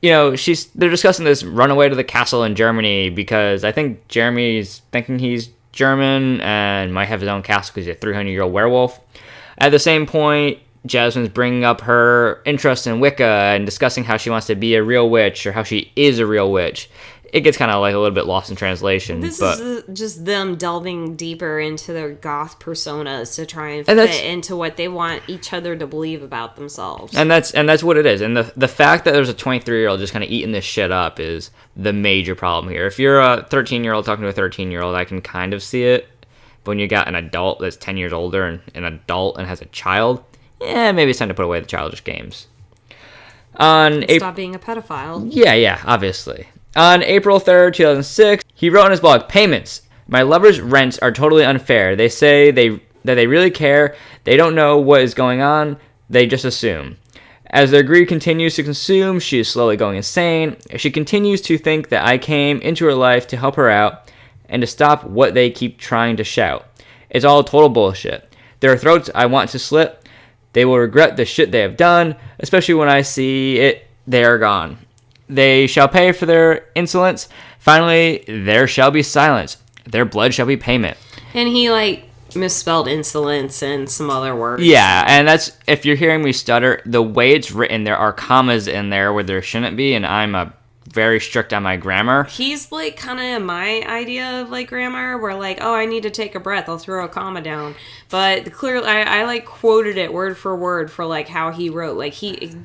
they're discussing this runaway to the castle in Germany, because I think Jeremy's thinking he's German and might have his own castle because he's a 300-year-old werewolf. At the same point, Jasmine's bringing up her interest in Wicca and discussing how she wants to be a real witch, or how she is a real witch. It gets kind of like a little bit lost in translation. This is just them delving deeper into their goth personas to try and fit into what they want each other to believe about themselves. And that's what it is. And the fact that there's a 23-year-old just kind of eating this shit up is the major problem here. If you're a 13-year-old talking to a 13-year-old, I can kind of see it. But when you got an adult that's 10 years older and an adult and has a child, maybe it's time to put away the childish games. Stop being a pedophile. Yeah, obviously. On April 3rd, 2006, he wrote on his blog, "Payments. My lover's rents are totally unfair. They say that they really care. They don't know what is going on. They just assume. As their greed continues to consume, she is slowly going insane. She continues to think that I came into her life to help her out and to stop what they keep trying to shout. It's all total bullshit. Their throats I want to slit. They will regret the shit they have done, especially when I see it, they are gone. They shall pay for their insolence. Finally, there shall be silence. Their blood shall be payment." And he, misspelled insolence and some other words. Yeah, and that's, if you're hearing me stutter, the way it's written, there are commas in there where there shouldn't be, and I'm very strict on my grammar. He's kind of my idea of grammar, where I need to take a breath, I'll throw a comma down. But clearly I quoted it word for word for how he wrote.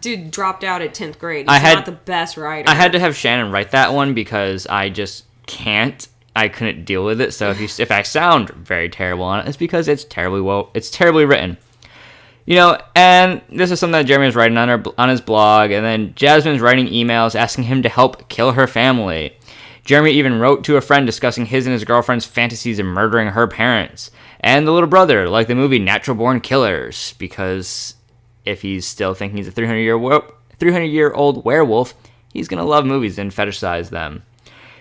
Dude dropped out at 10th grade. He's not the best writer. I had to have Shannon write that one because I just I couldn't deal with it. So if I sound very terrible on it, it's because it's terribly written. And this is something that Jeremy was writing on his blog, and then Jasmine's writing emails asking him to help kill her family. Jeremy even wrote to a friend discussing his and his girlfriend's fantasies of murdering her parents and the little brother, like the movie Natural Born Killers, because if he's still thinking he's a 300-year-old werewolf, he's going to love movies and fetishize them.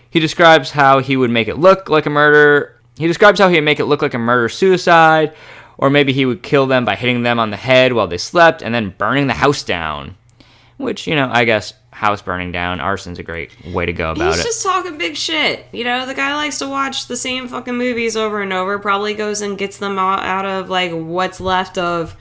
He describes how he would make it look like a murder. He describes how he would make it look like a murder-suicide, or maybe he would kill them by hitting them on the head while they slept and then burning the house down. Which, I guess house burning down, arson's a great way to go about it. He's just talking big shit. The guy likes to watch the same fucking movies over and over. Probably goes and gets them out of, what's left of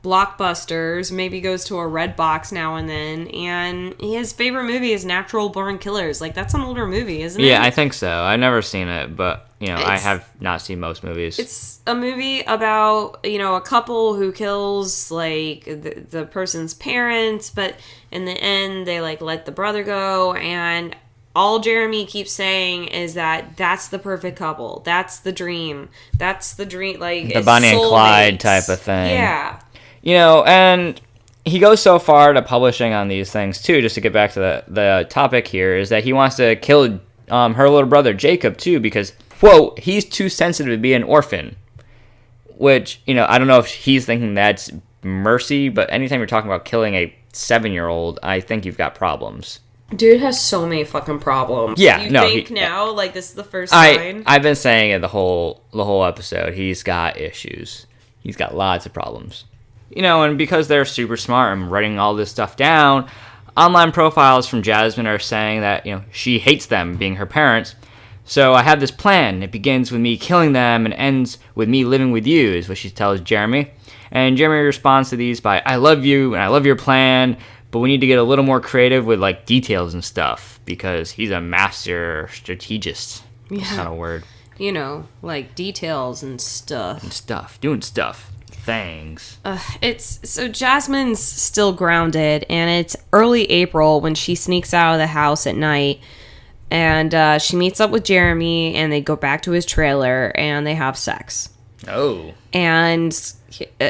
Blockbusters. Maybe goes to a Red Box now and then. And his favorite movie is Natural Born Killers. That's an older movie, isn't it? Yeah, I think so. I've never seen it, but, I have not seen most movies. It's a movie about, a couple who kills, the person's parents, but in the end, they, let the brother go, and all Jeremy keeps saying is that that's the perfect couple. That's the dream. That's the dream, the Bonnie and Clyde type of thing. Yeah. And he goes so far to publishing on these things, too, just to get back to the topic here, is that he wants to kill her little brother, Jacob, too, because, quote, he's too sensitive to be an orphan. Which, I don't know if he's thinking that's mercy, but anytime you're talking about killing a 7-year-old, I think you've got problems. Dude has so many fucking problems. Yeah, you think now, this is the first sign? I've been saying it the whole episode. He's got issues. He's got lots of problems. And because they're super smart and writing all this stuff down, online profiles from Jasmine are saying that, she hates them, being her parents. So I have this plan. It begins with me killing them and ends with me living with you, is what she tells Jeremy. And Jeremy responds to these by, I love you and I love your plan, but we need to get a little more creative with, details and stuff, because he's a master strategist. Yeah. That's not a word. Details and stuff. Doing stuff. Things. So Jasmine's still grounded, and it's early April when she sneaks out of the house at night, and she meets up with Jeremy, and they go back to his trailer, and they have sex. Oh. And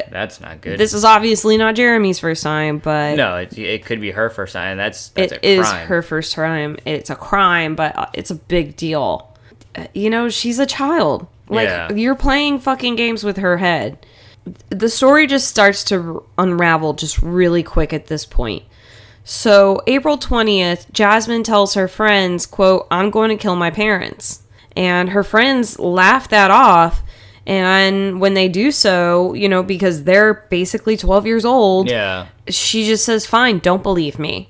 that's not good. This is obviously not Jeremy's first time, but no, it could be her first time. That's a crime. It is her first time. It's a crime, but it's a big deal. She's a child. You're playing fucking games with her head. The story just starts to unravel just really quick at this point. So, April 20th, Jasmine tells her friends, quote, I'm going to kill my parents. And her friends laugh that off. And when they do so, because they're basically 12 years old, she just says, fine, don't believe me.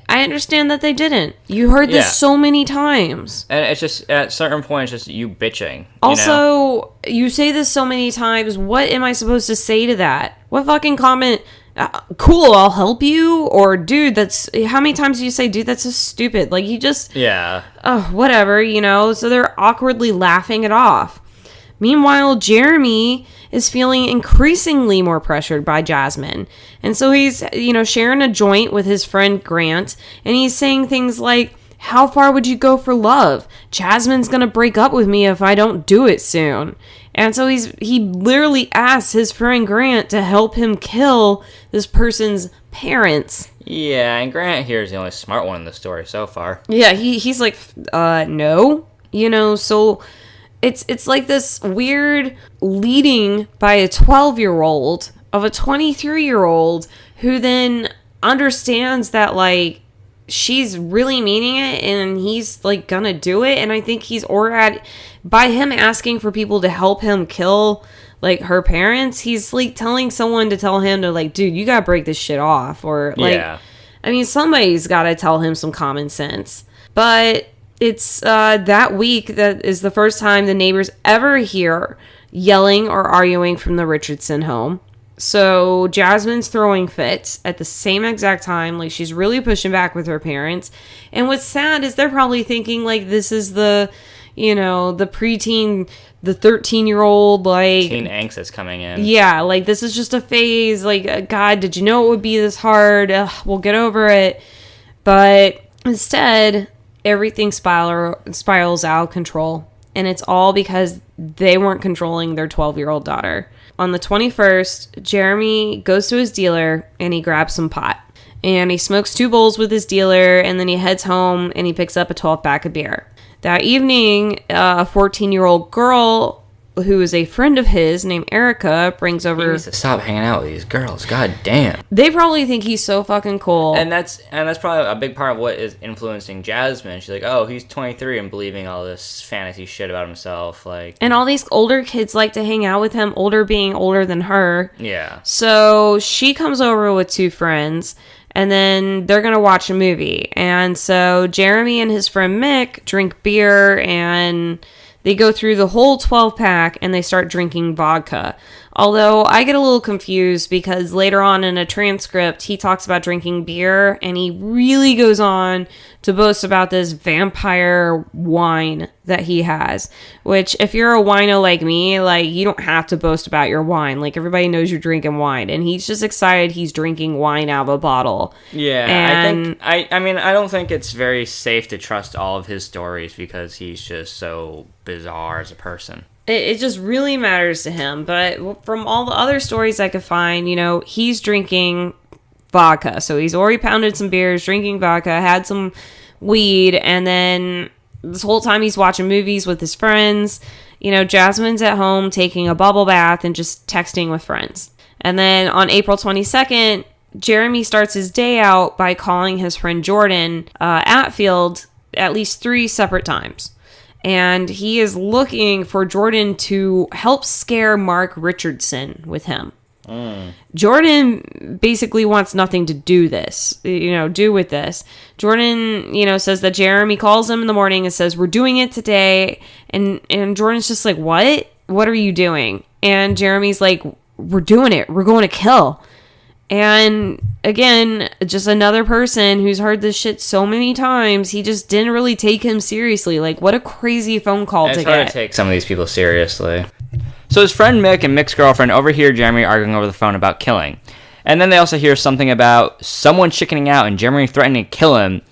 I understand that they didn't. You heard this so many times. And it's just, at certain points, just you bitching. Also, you say this so many times. What am I supposed to say to that? What fucking comment? Cool, I'll help you? Or, dude, that's... How many times do you say, dude, that's so stupid? You just... Yeah. Oh, whatever, So they're awkwardly laughing it off. Meanwhile, Jeremy is feeling increasingly more pressured by Jasmine. And so he's, sharing a joint with his friend Grant. And he's saying things like, how far would you go for love? Jasmine's going to break up with me if I don't do it soon. And so he literally asks his friend Grant to help him kill this person's parents. Yeah, and Grant here is the only smart one in the story so far. Yeah, he's like, no. So... It's like this weird leading by a 12-year-old of a 23-year-old who then understands that, she's really meaning it and he's, gonna do it. And I think by him asking for people to help him kill, her parents, he's, telling someone to tell him to, dude, you gotta break this shit off. Or, somebody's gotta tell him some common sense. But... It's that week that is the first time the neighbors ever hear yelling or arguing from the Richardson home. So Jasmine's throwing fits at the same exact time. She's really pushing back with her parents. And what's sad is they're probably thinking, this is the, the preteen, the 13-year-old, teen angst that's coming in. Yeah, this is just a phase. God, did you know it would be this hard? We'll get over it. But instead... Everything spirals out of control. and it's all because they weren't controlling their 12-year-old daughter. On the 21st, Jeremy goes to his dealer and he grabs some pot. And he smokes 2 bowls with his dealer, and then he heads home and he picks up a 12-pack of beer. That evening, a 14-year-old girl who is a friend of his named Erica brings over... He needs to stop hanging out with these girls. God damn. They probably think he's so fucking cool. And that's probably a big part of what is influencing Jasmine. She's like, oh, he's 23 and believing all this fantasy shit about himself. Like, and all these older kids like to hang out with him, older being older than her. Yeah. So she comes over with 2 friends, and then they're going to watch a movie. And so Jeremy and his friend Mick drink beer, and they go through the whole 12-pack, and they start drinking vodka. Although I get a little confused because later on in a transcript, he talks about drinking beer, and he really goes on to boast about this vampire wine that he has. Which, if you're a wino like me, like, you don't have to boast about your wine. Like, everybody knows you're drinking wine, and he's just excited he's drinking wine out of a bottle. Yeah, and I mean, I don't think it's very safe to trust all of his stories because he's just so bizarre as a person. It just really matters to him. But from all the other stories I could find, you know, he's drinking vodka. So he's already pounded some beers, drinking vodka, had some weed, and then this whole time he's watching movies with his friends. You know, Jasmine's at home taking a bubble bath and just texting with friends. And then on April 22nd, Jeremy starts his day out by calling his friend Jordan Atfield at least 3 separate times. And he is looking for Jordan to help scare Mark Richardson with him. Jordan basically wants nothing to do with this. Jordan, says that Jeremy calls him in the morning and says, we're doing it today. And Jordan's just like, what? What are you doing? And Jeremy's like, we're doing it. We're going to kill. And again, just another person who's heard this shit so many times, he just didn't really take him seriously. Like, what a crazy phone call to get. It's hard to take some of these people seriously. So his friend Mick and Mick's girlfriend overhear Jeremy arguing over the phone about killing. And then they also hear something about someone chickening out and Jeremy threatening to kill him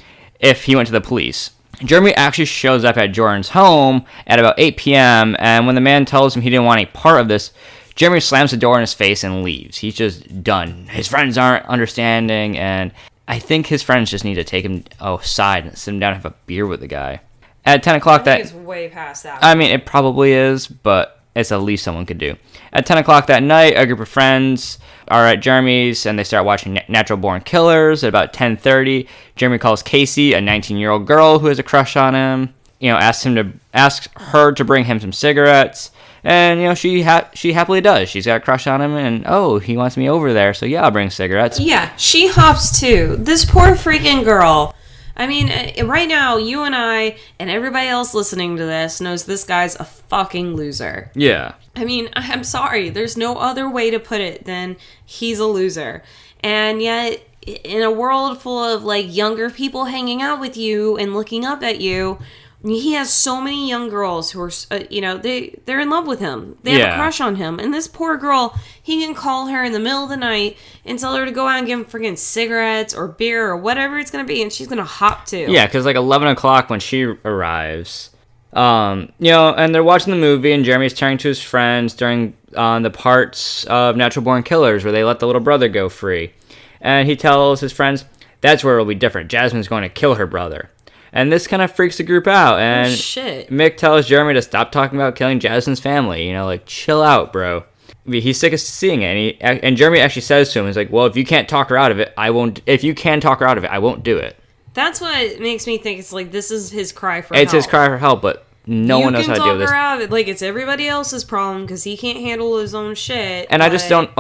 if he went to the police. Jeremy actually shows up at Jordan's home at about 8 p.m. And when the man tells him he didn't want any part of this, Jeremy slams the door in his face and leaves. He's just done. His friends aren't understanding, and I think his friends just need to take him aside and sit him down and have a beer with the guy. At 10 o'clock I think it's way past that. I mean, it probably is, but it's the least someone could do. At 10 o'clock that night, a group of friends are at Jeremy's, and they start watching Natural Born Killers. At about 10:30, Jeremy calls Casey, a 19-year-old girl who has a crush on him. Asks her to bring him some cigarettes. And, she happily does. She's got a crush on him, and, he wants me over there, so yeah, I'll bring cigarettes. Yeah, she hops too. This poor freaking girl. I mean, right now, you and I, and everybody else listening to this, knows this guy's a fucking loser. Yeah. I mean, I'm sorry. There's no other way to put it than he's a loser. And yet, in a world full of, younger people hanging out with you and looking up at you, he has so many young girls who are, they're in love with him. They have a crush on him. And this poor girl, he can call her in the middle of the night and tell her to go out and give him freaking cigarettes or beer or whatever it's going to be. And she's going to hop to. Yeah, because 11 o'clock when she arrives, and they're watching the movie and Jeremy's turning to his friends during the parts of Natural Born Killers where they let the little brother go free. And he tells his friends, that's where it'll be different. Jasmine's going to kill her brother. And this kind of freaks the group out. And shit. Mick tells Jeremy to stop talking about killing Jasmine's family. Chill out, bro. He's sick of seeing it. And Jeremy actually says to him, he's like, well, if you can't talk her out of it, I won't. If you can talk her out of it, I won't do it. That's what makes me think it's this is his cry for help. It's his cry for help, but no one knows how to deal with this. You can talk her out of it. It's everybody else's problem because he can't handle his own shit. And I just don't,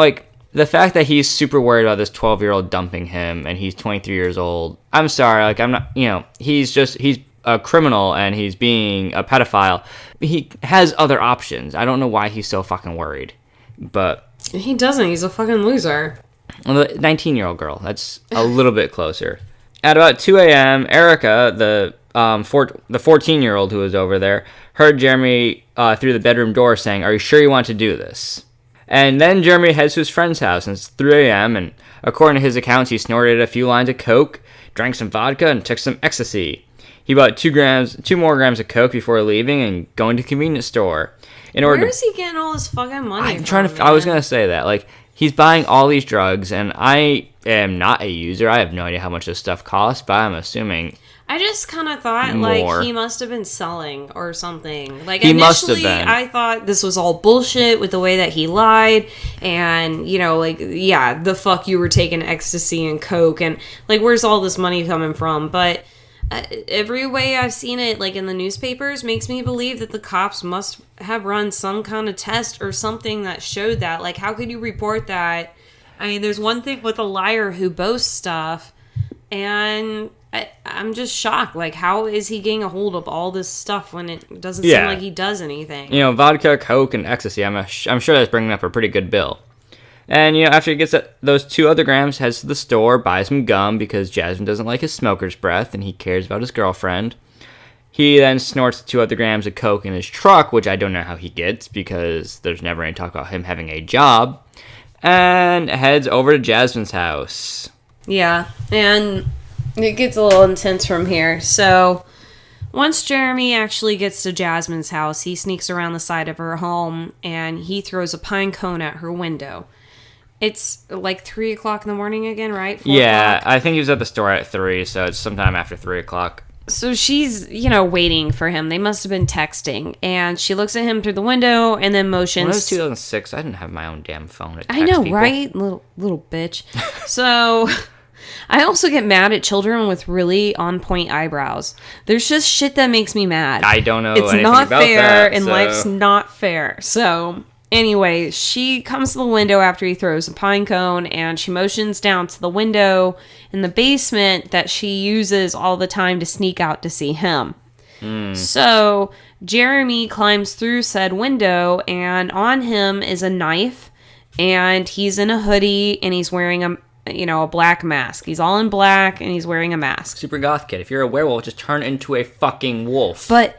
the fact that he's super worried about this 12-year-old dumping him and he's 23 years old, I'm sorry, I'm not, he's a criminal and he's being a pedophile. He has other options. I don't know why he's so fucking worried, but... He doesn't. He's a fucking loser. Well, the 19-year-old girl, that's a little bit closer. At about 2 a.m., Erica, the 14-year-old who was over there, heard Jeremy through the bedroom door saying, are you sure you want to do this? And then Jeremy heads to his friend's house, and it's 3 a.m., and according to his accounts, he snorted a few lines of coke, drank some vodka, and took some ecstasy. He bought 2 more grams of coke before leaving and going to the convenience store. Where is he getting all this fucking money from? I was gonna say that. Like, he's buying all these drugs, and I am not a user. I have no idea how much this stuff costs, but I'm assuming. I just kind of thought, more. like, he must have been selling or something. Like, He initially, must have been. I thought this was all bullshit with the way that he lied. And, you know, like, yeah, the fuck you were taking ecstasy and coke. And, like, where's all this money coming from? But every way I've seen it, like, in the newspapers, makes me believe that the cops must have run some kind of test or something that showed that. Like, how could you report that? I mean, there's one thing with a liar who boasts stuff, and I'm just shocked. Like, how is he getting a hold of all this stuff when it doesn't seem like he does anything? You know, vodka, coke, and ecstasy, I'm sure that's bringing up a pretty good bill. And, you know, after he gets those 2 other grams, heads to the store, buys some gum because Jasmine doesn't like his smoker's breath and he cares about his girlfriend. He then snorts 2 other grams of coke in his truck, which I don't know how he gets because there's never any talk about him having a job, and heads over to Jasmine's house. Yeah, and it gets a little intense from here. So once Jeremy actually gets to Jasmine's house, he sneaks around the side of her home and he throws a pine cone at her window. It's like 3 o'clock in the morning again, right? 4 Yeah, o'clock? I think he was at the store at 3, so it's sometime after 3 o'clock. So she's, you know, waiting for him. They must have been texting. And she looks at him through the window and then motions. When it was 2006, I didn't have my own damn phone to text I know, people. right? Little bitch. So I also get mad at children with really on-point eyebrows. There's just shit that makes me mad. I don't know it's anything not about fair, that, and so. life's not fair. So anyway, she comes to the window after he throws a pine cone, and she motions down to the window in the basement that she uses all the time to sneak out to see him. So Jeremy climbs through said window, and on him is a knife, and he's in a hoodie, and he's wearing a black mask. He's all in black, and he's wearing a mask. Super goth kid. If you're a werewolf, just turn into a fucking wolf. But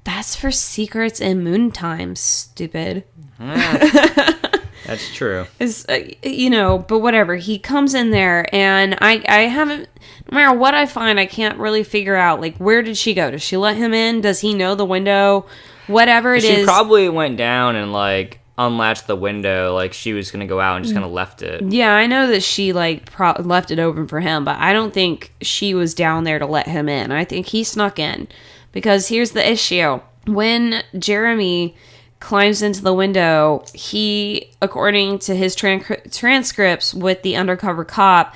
that's for secrets in moon times, stupid. That's true. But whatever. He comes in there, and I haven't, no matter what I find, I can't really figure out, like, where did she go? Does she let him in? Does he know the window? Whatever it is. She probably went down and, like, unlatched the window, like she was gonna go out and just kind of left it. Yeah, I know that she, like, left it open for him, but I don't think she was down there to let him in. I think he snuck in. Because here's the issue. When Jeremy climbs into the window, he, according to his transcripts with the undercover cop,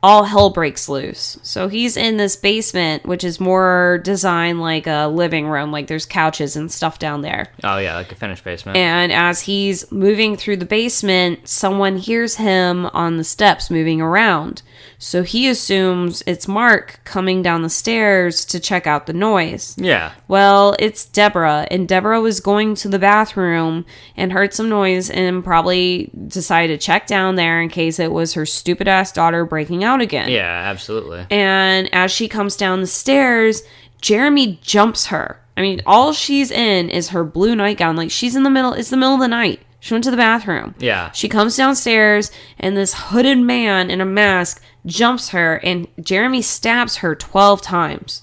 all hell breaks loose. So he's in this basement, which is more designed like a living room. Like, there's couches and stuff down there. Oh, yeah, like a finished basement. And as he's moving through the basement, someone hears him on the steps moving around. So he assumes it's Mark coming down the stairs to check out the noise. Yeah. Well, it's Deborah, and Deborah was going to the bathroom and heard some noise and probably decided to check down there in case it was her stupid-ass daughter breaking out again. Yeah, absolutely. And as she comes down the stairs, Jeremy jumps her. I mean, all she's in is her blue nightgown. Like, she's in the middle, it's the middle of the night. She went to the bathroom. Yeah. She comes downstairs, and this hooded man in a mask jumps her, and Jeremy stabs her 12 times.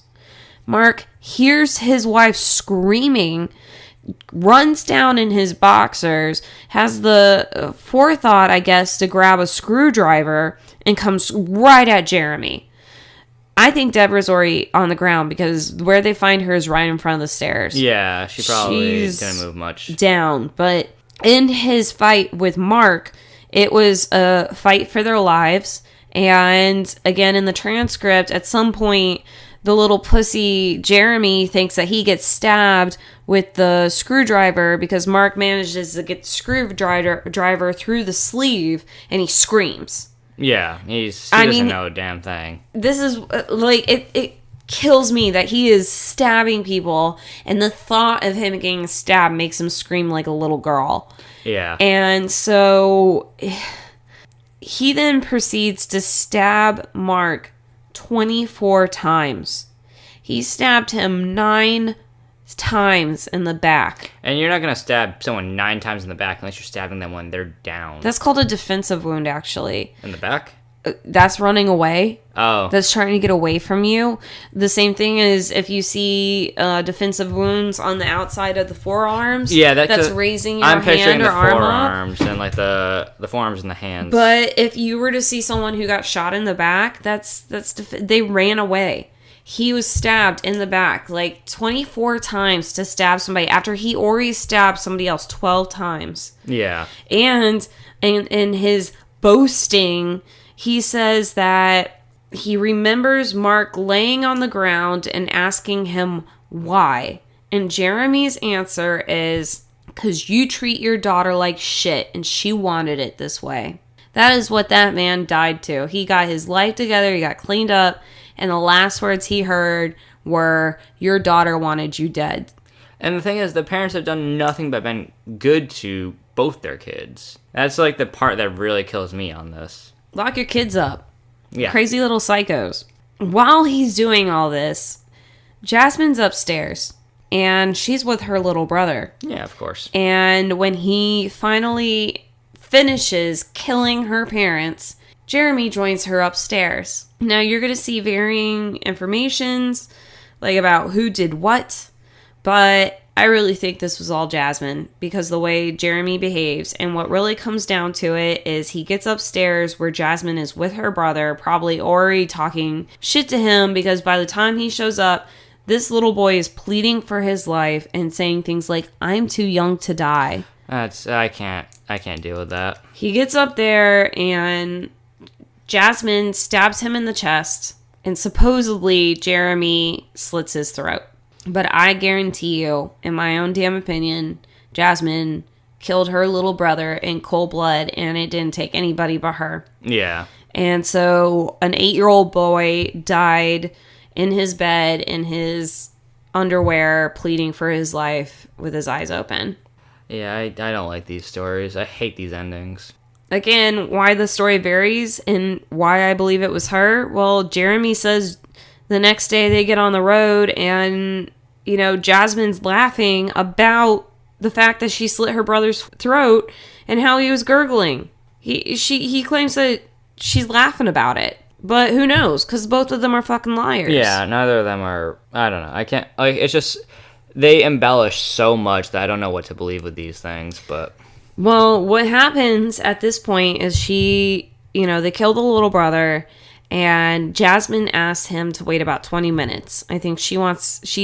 Mark hears his wife screaming, runs down in his boxers, has the forethought, I guess, to grab a screwdriver, and comes right at Jeremy. I think Deborah's already on the ground because where they find her is right in front of the stairs. Yeah, she probably She's didn't move much. Down, but in his fight with Mark, it was a fight for their lives. And again, in the transcript, at some point, the little pussy Jeremy thinks that he gets stabbed with the screwdriver because Mark manages to get the screwdriver through the sleeve, and he screams. Yeah, he doesn't know a damn thing. This is, like, it kills me that he is stabbing people, and the thought of him getting stabbed makes him scream like a little girl. Yeah. And so he then proceeds to stab Mark 24 times. He stabbed him 9 times in the back. And you're not going to stab someone 9 times in the back unless you're stabbing them when they're down. That's called a defensive wound, actually. In the back? that's running away. Oh. That's trying to get away from you. The same thing is if you see defensive wounds on the outside of the forearms. Yeah, that's raising your I'm picturing hand or the arm forearms up. and like the forearms and the hands. But if you were to see someone who got shot in the back, they ran away. He was stabbed in the back like 24 times to stab somebody after he already stabbed somebody else 12 times. Yeah. And in his boasting, he says that he remembers Mark laying on the ground and asking him why. And Jeremy's answer is, "'Cause you treat your daughter like shit and she wanted it this way." That is what that man died to. He got his life together, he got cleaned up, and the last words he heard were, "Your daughter wanted you dead." And the thing is, the parents have done nothing but been good to both their kids. That's like the part that really kills me on this. Lock your kids up. Yeah. Crazy little psychos. While he's doing all this, Jasmine's upstairs, and she's with her little brother. Yeah, of course. And when he finally finishes killing her parents, Jeremy joins her upstairs. Now, you're going to see varying informations, like about who did what, but I really think this was all Jasmine because the way Jeremy behaves. And what really comes down to it is he gets upstairs where Jasmine is with her brother, probably already talking shit to him because by the time he shows up, this little boy is pleading for his life and saying things like, "I'm too young to die." I can't deal with that. He gets up there and Jasmine stabs him in the chest and supposedly Jeremy slits his throat. But I guarantee you, in my own damn opinion, Jasmine killed her little brother in cold blood, and it didn't take anybody but her. Yeah. And so an 8-year-old boy died in his bed, in his underwear, pleading for his life with his eyes open. Yeah, I don't like these stories. I hate these endings. Again, why the story varies and why I believe it was her. Well, Jeremy says the next day they get on the road and, you know, Jasmine's laughing about the fact that she slit her brother's throat and how he was gurgling. He claims that she's laughing about it. But who knows? Because both of them are fucking liars. Yeah, neither of them are... I don't know. I can't... Like, it's just... They embellish so much that I don't know what to believe with these things, but... Well, what happens at this point is they kill the little brother, and Jasmine asks him to wait about 20 minutes. I think she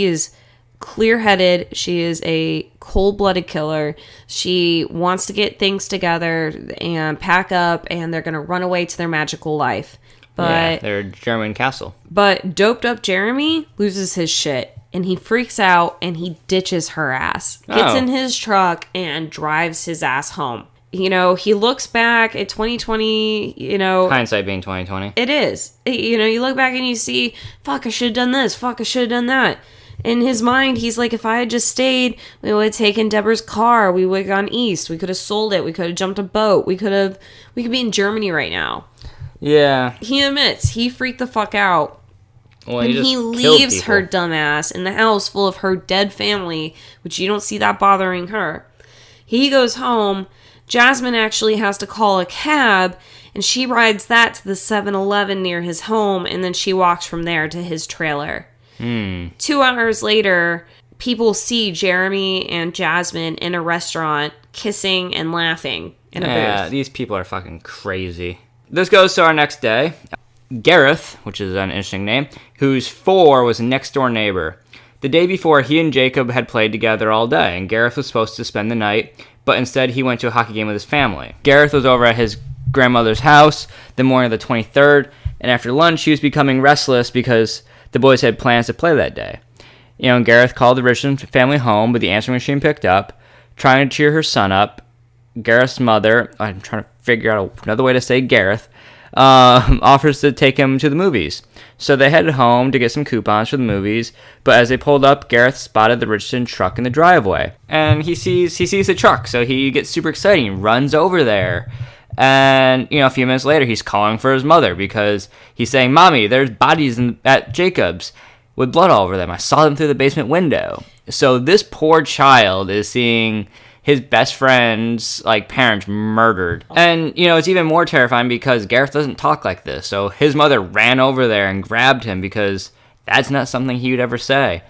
is clear-headed. She is a cold-blooded killer. She wants to get things together and pack up, and they're going to run away to their magical life. But yeah, their German castle. But doped-up Jeremy loses his shit. And he freaks out and he ditches her ass. Gets in his truck and drives his ass home. You know, he looks back at 2020, you know... Hindsight being 2020. It is. You know, you look back and you see, fuck, I should have done this. Fuck, I should have done that. In his mind, he's like, if I had just stayed, we would have taken Deborah's car. We would have gone east. We could have sold it. We could have jumped a boat. We could be in Germany right now. Yeah. He admits he freaked the fuck out. Well, and he leaves her dumbass in the house full of her dead family, which you don't see that bothering her. He goes home. Jasmine actually has to call a cab, and she rides that to the 7-Eleven near his home, and then she walks from there to his trailer. 2 hours later, people see Jeremy and Jasmine in a restaurant kissing and laughing in a booth. Yeah, these people are fucking crazy. This goes to our next day. Gareth, which is an interesting name, who's 4, was a next-door neighbor. The day before, he and Jacob had played together all day, and Gareth was supposed to spend the night, but instead he went to a hockey game with his family. Gareth was over at his grandmother's house the morning of the 23rd, and after lunch, he was becoming restless because the boys had plans to play that day. You know, Gareth called the Richardson family home, but the answering machine picked up, trying to cheer her son up. Gareth's mother, I'm trying to figure out another way to say Gareth, offers to take him to the movies. So they headed home to get some coupons for the movies, but as they pulled up, Gareth spotted the Richardson truck in the driveway. And he sees the truck, so he gets super excited. He runs over there. And, you know, a few minutes later, he's calling for his mother because he's saying, "Mommy, there's bodies at Jacob's with blood all over them. I saw them through the basement window." So this poor child is seeing his best friend's like parents murdered. And it's even more terrifying because Gareth doesn't talk like this. So his mother ran over there and grabbed him because that's not something he would ever say.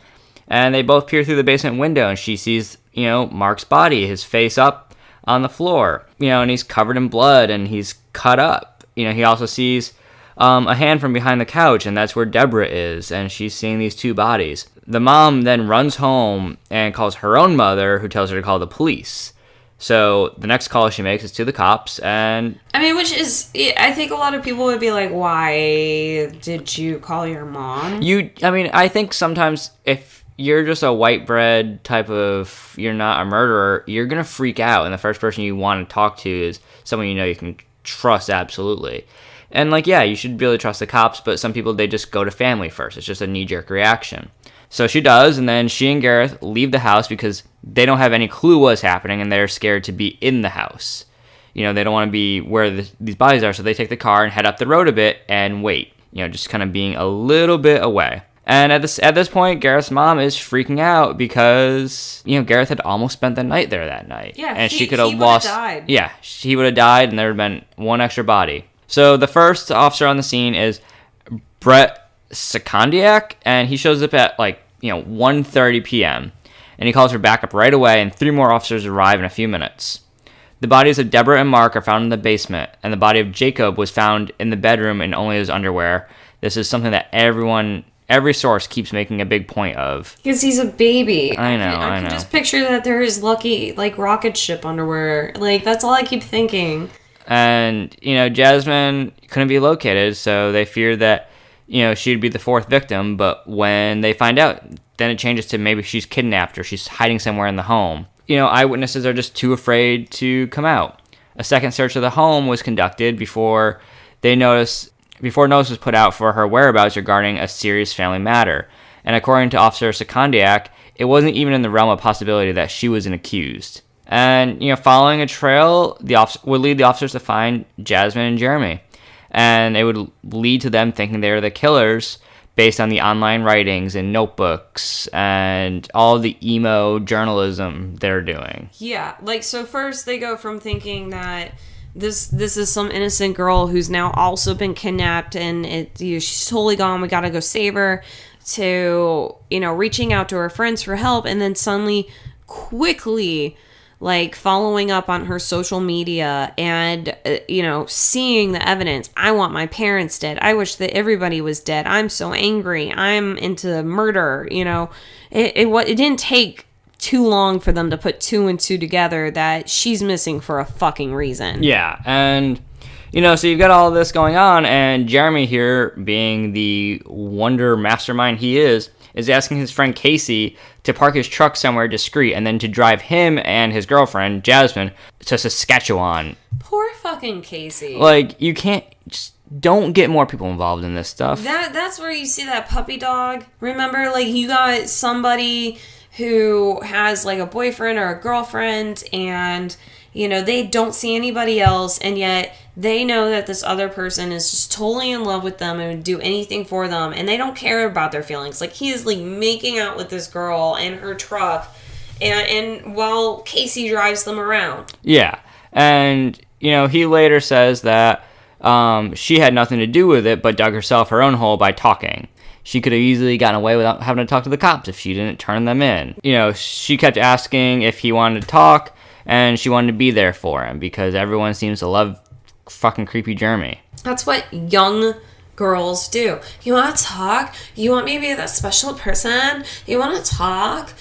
And they both peer through the basement window, and she sees Mark's body, his face up on the floor, and he's covered in blood and he's cut up. He also sees a hand from behind the couch, and that's where Deborah is, and she's seeing these two bodies. The mom then runs home and calls her own mother, who tells her to call the police. So the next call she makes is to the cops, and... which is... I think a lot of people would be like, why did you call your mom? I think sometimes if you're just a white bread type of... You're not a murderer, you're going to freak out, and the first person you want to talk to is someone you can trust absolutely. And, you should be able to trust the cops, but some people, they just go to family first. It's just a knee-jerk reaction. So she does, and then she and Gareth leave the house because they don't have any clue what's happening, and they're scared to be in the house. They don't want to be where these bodies are, so they take the car and head up the road a bit and wait. Just kind of being a little bit away. And at this point, Gareth's mom is freaking out because, Gareth had almost spent the night there that night. Yeah, and she could have lost... died. Yeah, he would have died, and there would have been one extra body. So the first officer on the scene is Brett Secondiak, and he shows up at 1:30 p.m. and he calls for backup right away, and 3 more officers arrive in a few minutes. The bodies of Deborah and Mark are found in the basement, and the body of Jacob was found in the bedroom in only his underwear. This is something that every source keeps making a big point of. Because he's a baby. I know. I can just picture that they're his lucky, rocket ship underwear. That's all I keep thinking. And, Jasmine couldn't be located, so they feared that, she'd be the 4th victim. But when they find out, then it changes to maybe she's kidnapped or she's hiding somewhere in the home. Eyewitnesses are just too afraid to come out. A second search of the home was conducted before notice was put out for her whereabouts regarding a serious family matter. And according to Officer Secondiak, it wasn't even in the realm of possibility that she was an accused. And, following a trail would lead the officers to find Jasmine and Jeremy. And it would lead to them thinking they were the killers based on the online writings and notebooks and all the emo journalism they're doing. Yeah, so first they go from thinking that this is some innocent girl who's now also been kidnapped and she's totally gone, we gotta go save her, to, reaching out to her friends for help, and then suddenly, quickly... following up on her social media and, seeing the evidence. I want my parents dead. I wish that everybody was dead. I'm so angry. I'm into murder. It didn't take too long for them to put 2 and 2 together that she's missing for a fucking reason. Yeah, and, so you've got all this going on, and Jeremy here, being the wonder mastermind he is asking his friend Casey to park his truck somewhere discreet and then to drive him and his girlfriend, Jasmine, to Saskatchewan. Poor fucking Casey. You can't... Just don't get more people involved in this stuff. That's where you see that puppy dog. Remember, you got somebody who has, a boyfriend or a girlfriend and... they don't see anybody else, and yet they know that this other person is just totally in love with them and would do anything for them, and they don't care about their feelings. He is, making out with this girl in her truck, and while Casey drives them around. Yeah, and, he later says that she had nothing to do with it, but dug herself her own hole by talking. She could have easily gotten away without having to talk to the cops if she didn't turn them in. She kept asking if he wanted to talk, and she wanted to be there for him because everyone seems to love fucking creepy Jeremy. That's what young girls do. You want to talk? You want me to be that special person? You want to talk?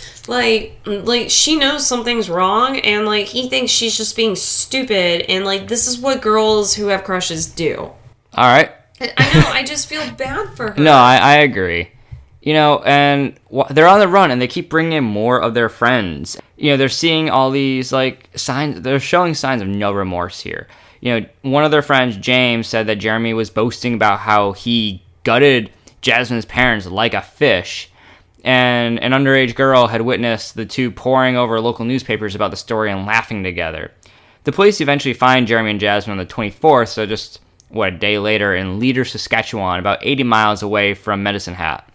She knows something's wrong, and he thinks she's just being stupid, and this is what girls who have crushes do. All right. I know. I just feel bad for her. No, I agree. And they're on the run, and they keep bringing in more of their friends. They're seeing all these, signs. They're showing signs of no remorse here. One of their friends, James, said that Jeremy was boasting about how he gutted Jasmine's parents like a fish. And an underage girl had witnessed the two poring over local newspapers about the story and laughing together. The police eventually find Jeremy and Jasmine on the 24th, so just, a day later, in Leader, Saskatchewan, about 80 miles away from Medicine Hat.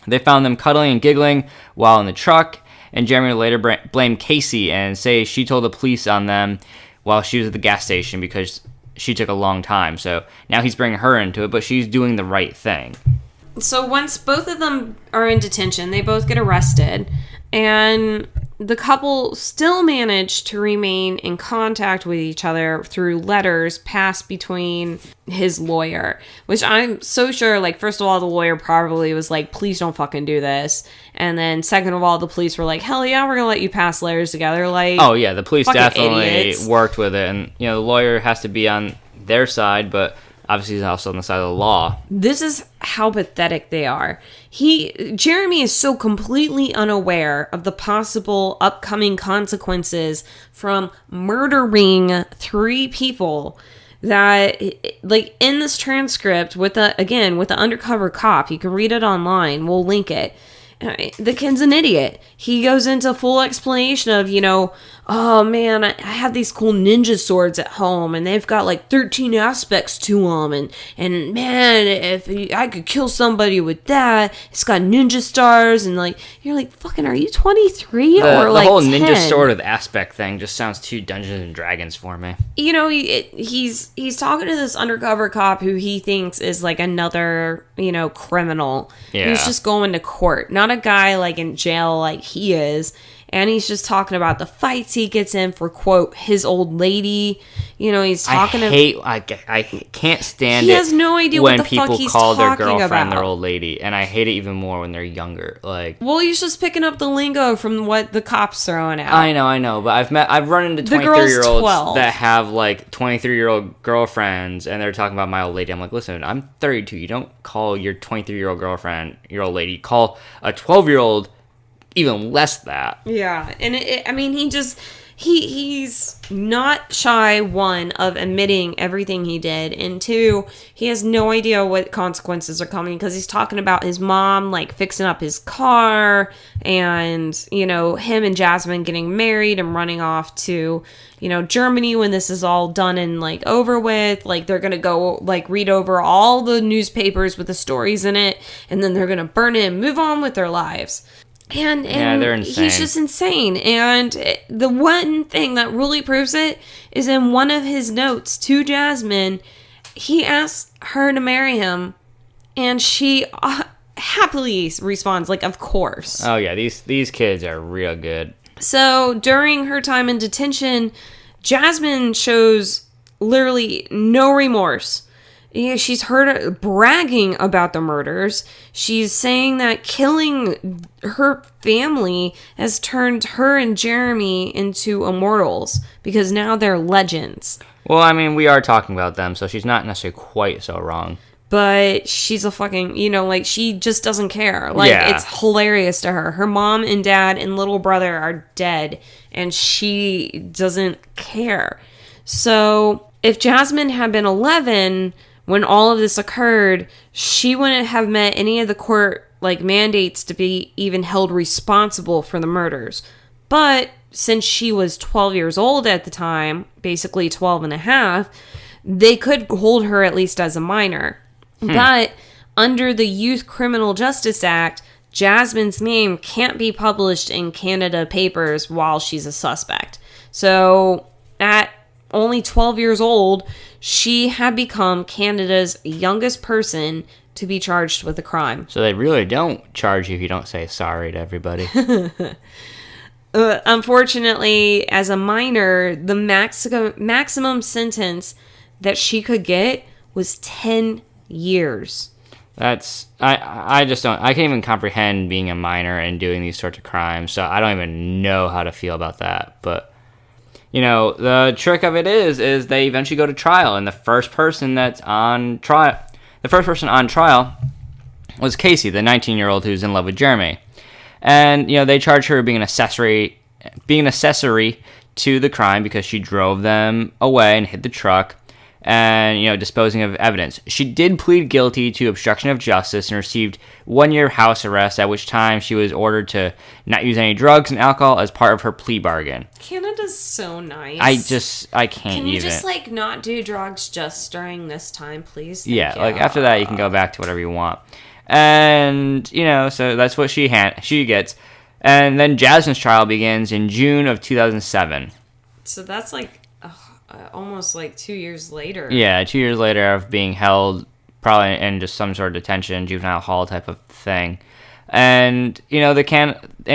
They found them cuddling and giggling while in the truck, and Jeremy would later blame Casey and say she told the police on them while she was at the gas station because she took a long time. So now he's bringing her into it, but she's doing the right thing. So once both of them are in detention, they both get arrested, and the couple still manage to remain in contact with each other through letters passed between his lawyer, which I'm so sure, like, first of all, the lawyer probably was like, please don't fucking do this. And then second of all, the police were like, hell yeah, we're going to let you pass letters together. Like, oh yeah, the police definitely idiots. Worked with it. And, the lawyer has to be on their side, but obviously he's also on the side of the law. This is how pathetic they are. Jeremy is so completely unaware of the possible upcoming consequences from murdering 3 people that, like, in this transcript with the undercover cop, you can read it online, we'll link it. The kid's an idiot. He goes into full explanation of, oh man, I have these cool ninja swords at home and they've got like 13 aspects to them. And man, if I could kill somebody with that, it's got ninja stars. And like, you're like, fucking, are you 23 or like 10? The whole ninja sword with aspect thing just sounds too Dungeons and Dragons for me. He's talking to this undercover cop who he thinks is like another, criminal. Yeah. Who's just going to court. Not a guy like in jail like he is. And he's just talking about the fights he gets in for, quote, his old lady. He's talking I can't stand it. He has no idea when what the fuck people he's call their talking girlfriend about. their old lady. And I hate it even more when they're younger. Like, well, he's just picking up the lingo from what the cops throwing out. I know. But I've run into 23-year-olds that have, like, 23-year-old girlfriends. And they're talking about my old lady. I'm like, listen, I'm 32. You don't call your 23-year-old girlfriend your old lady. You call a 12-year-old even less that. Yeah, and he's not shy, one, of admitting everything he did, and two, he has no idea what consequences are coming because he's talking about his mom, like, fixing up his car and, him and Jasmine getting married and running off to, Germany when this is all done and, like, over with. Like, they're gonna go, like, read over all the newspapers with the stories in it, and then they're gonna burn it and move on with their lives. And yeah, they're insane. He's just insane. And the one thing that really proves it is in one of his notes to Jasmine, he asked her to marry him, and she happily responds, like, of course. Oh yeah, these kids are real good. So during her time in detention, Jasmine shows literally no remorse. Yeah, she's heard bragging about the murders. She's saying that killing her family has turned her and Jeremy into immortals because now they're legends. Well, I mean, we are talking about them, so she's not necessarily quite so wrong. But she's a fucking, she just doesn't care. Like, yeah. It's hilarious to her. Her mom and dad and little brother are dead, and she doesn't care. So if Jasmine had been 11... when all of this occurred, she wouldn't have met any of the court, like, mandates to be even held responsible for the murders. But since she was 12 years old at the time, basically 12 and a half, they could hold her at least as a minor. But under the Youth Criminal Justice Act, Jasmine's name can't be published in Canada papers while she's a suspect. So at only 12 years old, she had become Canada's youngest person to be charged with a crime. So they really don't charge you if you don't say sorry to everybody. Unfortunately, as a minor, the maximum sentence that she could get was 10 years. That's... I just don't... I can't even comprehend being a minor and doing these sorts of crimes, so I don't even know how to feel about that, but... the trick of it is they eventually go to trial, and the first person on trial was Casey, the 19-year-old who's in love with Jeremy. And, they charge her being an accessory to the crime because she drove them away and hit the truck and, disposing of evidence. She did plead guilty to obstruction of justice and received 1 year house arrest, at which time she was ordered to not use any drugs and alcohol as part of her plea bargain. Canada's so nice. I can't even. Can you just, like, not do drugs just during this time, please? Thank you. Like, after that, you can go back to whatever you want. And, so that's what she gets. And then Jasmine's trial begins in June of 2007. So that's like almost like 2 years later. Yeah, 2 years later of being held probably in just some sort of detention, juvenile hall type of thing. And, you know, in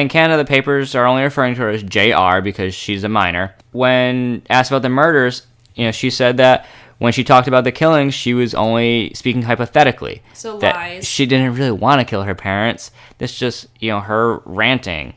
Canada, the papers are only referring to her as JR because she's a minor. When asked about the murders, you know, she said that when she talked about the killings, she was only speaking hypothetically. So that lies. She didn't really want to kill her parents. This just, you know, her ranting.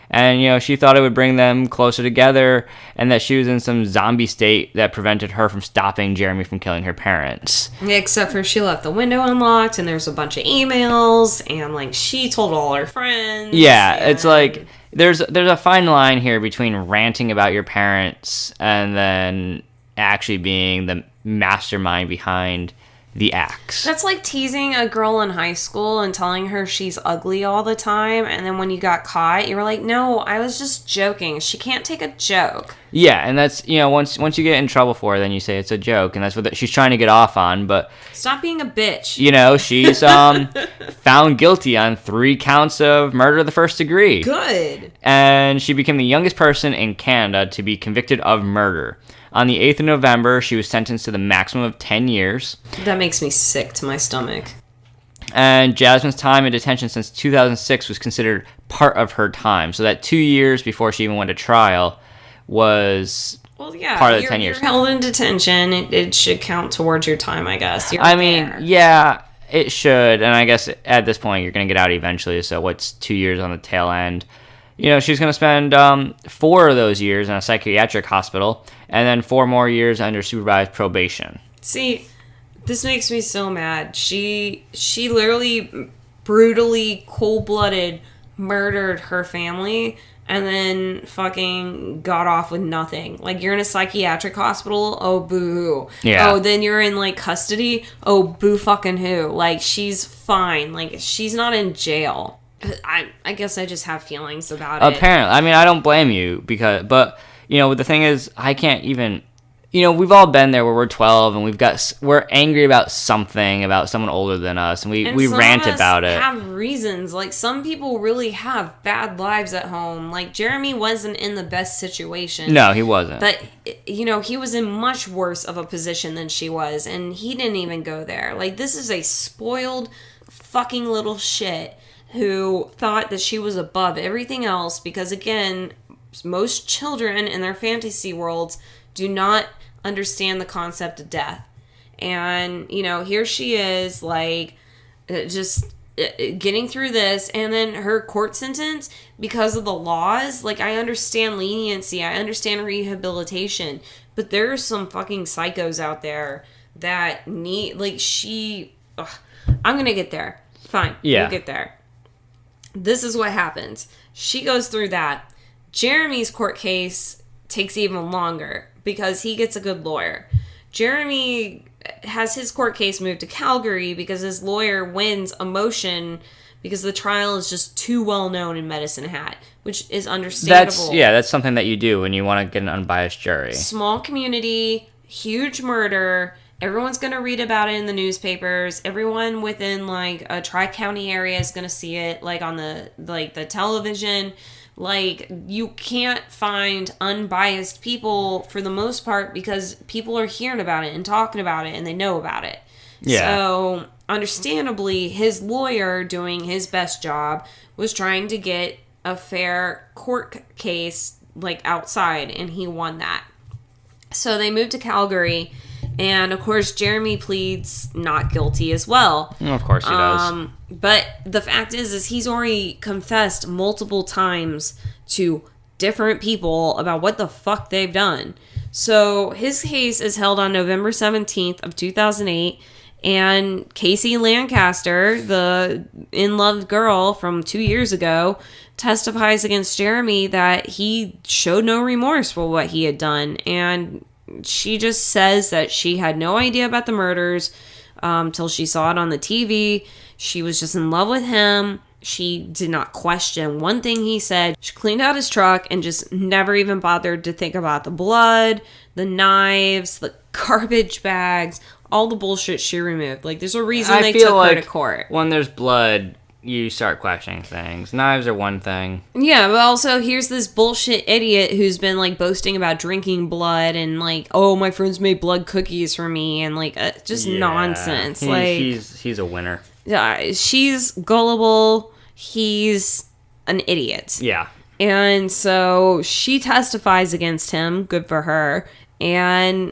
And, you know, she thought it would bring them closer together and that she was in some zombie state that prevented her from stopping Jeremy from killing her parents. Except for she left the window unlocked and there's a bunch of emails and, like, she told all her friends. Yeah, it's like there's a fine line here between ranting about your parents and then actually being the mastermind behind the acts. That's like teasing a girl in high school and telling her she's ugly all the time, and then when you got caught, you were like, no, I was just joking. She can't take a joke. Yeah, and that's, you know, once you get in trouble for it, then you say it's a joke, and that's what she's trying to get off on, but... Stop being a bitch. You know, she's found guilty on 3 counts of murder of the first degree. Good. And she became the youngest person in Canada to be convicted of murder. On the 8th of November, she was sentenced to the maximum of 10 years. That makes me sick to my stomach. And Jasmine's time in detention since 2006 was considered part of her time. So that 2 years before she even went to trial was part of the 10 years. You're held in detention. It should count towards your time, I guess. Yeah, it should. And I guess at this point, you're going to get out eventually. So what's 2 years on the tail end? You know, she's going to spend 4 of those years in a psychiatric hospital and then 4 more years under supervised probation. See, this makes me so mad. She literally brutally, cold-blooded murdered her family and then fucking got off with nothing. Like, you're in a psychiatric hospital? Oh, boo-hoo. Yeah. Oh, then you're in, like, custody? Oh, boo-fucking-who. Like, she's fine. Like, she's not in jail. I guess I just have feelings about it. Apparently. I mean, I don't blame you but, you know, the thing is, I can't even, you know, we've all been there where we're 12 and we're angry about something, about someone older than us, and we rant about it. Have reasons. Like, some people really have bad lives at home. Like, Jeremy wasn't in the best situation. No, he wasn't. But, you know, he was in much worse of a position than she was, and he didn't even go there. Like, this is a spoiled fucking little shit who thought that she was above everything else because, again, most children in their fantasy worlds do not understand the concept of death. And, you know, here she is, like, just getting through this, and then her court sentence, because of the laws, like, I understand leniency, I understand rehabilitation, but there are some fucking psychos out there that need, like, I'm gonna get there. Fine, yeah. We'll get there. This is what happens. She goes through that. Jeremy's court case takes even longer because he gets a good lawyer. Jeremy has his court case moved to Calgary because his lawyer wins a motion because the trial is just too well known in Medicine Hat, which is understandable. That's something that you do when you want to get an unbiased jury. Small community, huge murder. Everyone's going to read about it in the newspapers. Everyone within, like, a Tri-County area is going to see it, like, on the television. Like, you can't find unbiased people for the most part because people are hearing about it and talking about it and they know about it. Yeah. So, understandably, his lawyer, doing his best job, was trying to get a fair court case, like, outside, and he won that. So, they moved to Calgary. And, of course, Jeremy pleads not guilty as well. Of course he does. But the fact is he's already confessed multiple times to different people about what the fuck they've done. So his case is held on November 17th of 2008. And Casey Lancaster, the in-love girl from 2 years ago, testifies against Jeremy that he showed no remorse for what he had done. And she just says that she had no idea about the murders till she saw it on the TV. She was just in love with him. She did not question one thing he said. She cleaned out his truck and just never even bothered to think about the blood, the knives, the garbage bags, all the bullshit she removed. Like, there's a reason they took her to court. When there's blood, you start questioning things. Knives are one thing. Yeah, but also here's this bullshit idiot who's been like boasting about drinking blood and like, oh, my friends made blood cookies for me and like just nonsense. He's a winner. She's gullible. He's an idiot. Yeah. And so she testifies against him. Good for her. And,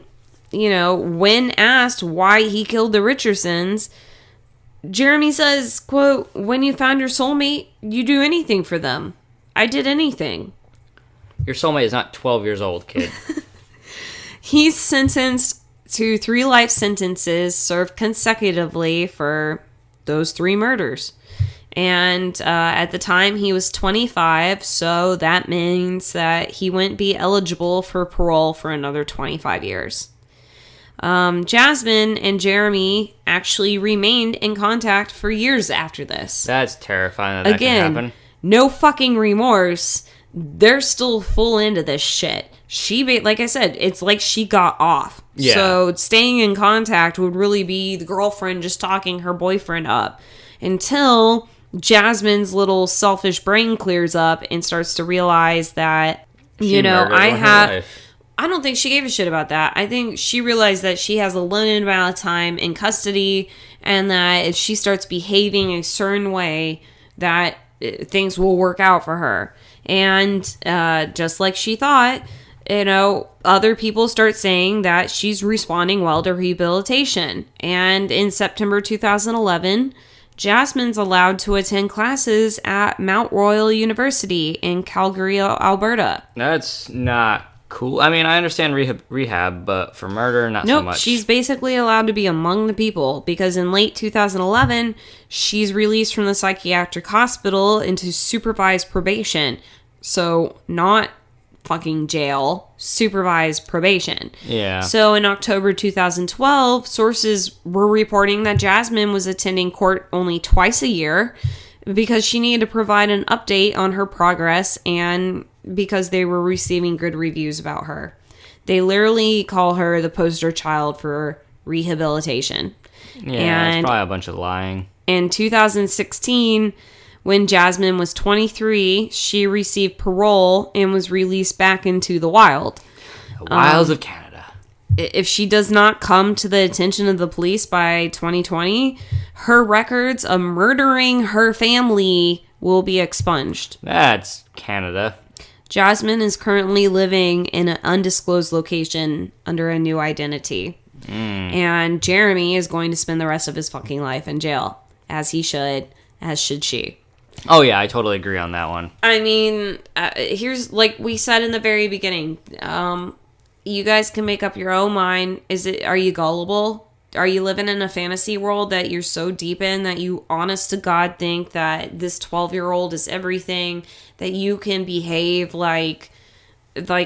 you know, when asked why he killed the Richardsons, Jeremy says, quote, when you found your soulmate, you do anything for them. I did anything. Your soulmate is not 12 years old, kid. He's sentenced to 3 life sentences served consecutively for those 3 murders. And at the time, he was 25, so that means that he wouldn't be eligible for parole for another 25 years. Jasmine and Jeremy actually remained in contact for years after this. That's terrifying that can happen. No fucking remorse. They're still full into this shit. Like I said, it's like she got off. Yeah. So staying in contact would really be the girlfriend just talking her boyfriend up until Jasmine's little selfish brain clears up and starts to realize that, I don't think she gave a shit about that. I think she realized that she has a limited amount of time in custody and that if she starts behaving a certain way, that things will work out for her. And just like she thought, other people start saying that she's responding well to rehabilitation. And in September 2011, Jasmine's allowed to attend classes at Mount Royal University in Calgary, Alberta. That's not cool. I mean, I understand rehab, but for murder, not so much. She's basically allowed to be among the people because in late 2011, she's released from the psychiatric hospital into supervised probation. So not fucking jail, supervised probation. Yeah. So in October 2012, sources were reporting that Jasmine was attending court only twice a year because she needed to provide an update on her progress and because they were receiving good reviews about her. They literally call her the poster child for rehabilitation. Yeah, it's probably a bunch of lying. In 2016, when Jasmine was 23, she received parole and was released back into the wild. The wilds of Canada. If she does not come to the attention of the police by 2020, her records of murdering her family will be expunged. That's Canada. Jasmine is currently living in an undisclosed location under a new identity. And Jeremy is going to spend the rest of his fucking life in jail. As he should. As should she. Oh, yeah, I totally agree on that one. I mean, here's, like we said in the very beginning, you guys can make up your own mind. Are you gullible? Are you living in a fantasy world that you're so deep in that you honest to God think that this 12-year-old is everything, that you can behave like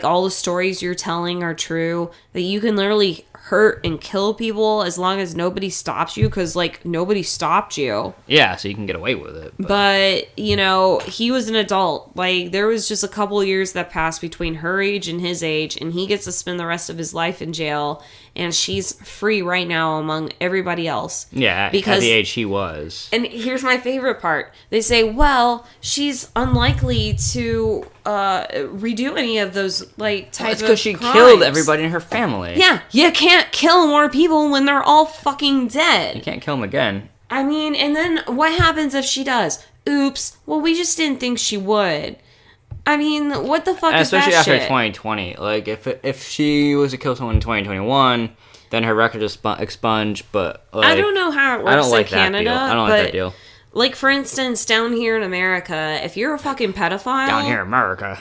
all the stories you're telling are true, that you can literally hurt and kill people as long as nobody stops you, because nobody stopped you. Yeah, so you can get away with it. But he was an adult. There was just a couple years that passed between her age and his age, and he gets to spend the rest of his life in jail, and she's free right now among everybody else. Yeah, because at the age she was. And here's my favorite part. They say, well, she's unlikely to redo any of those type of crimes. That's because she killed everybody in her family. Yeah, you can't kill more people when they're all fucking dead. You can't kill them again. I mean, and then what happens if she does? Oops. Well, we just didn't think she would. I mean, what the fuck is that shit? Especially after 2020. If she was to kill someone in 2021, then her record is expunged, but... I don't know how it works in Canada. I don't like that deal. For instance, down here in America, if you're a fucking pedophile... Down here in America.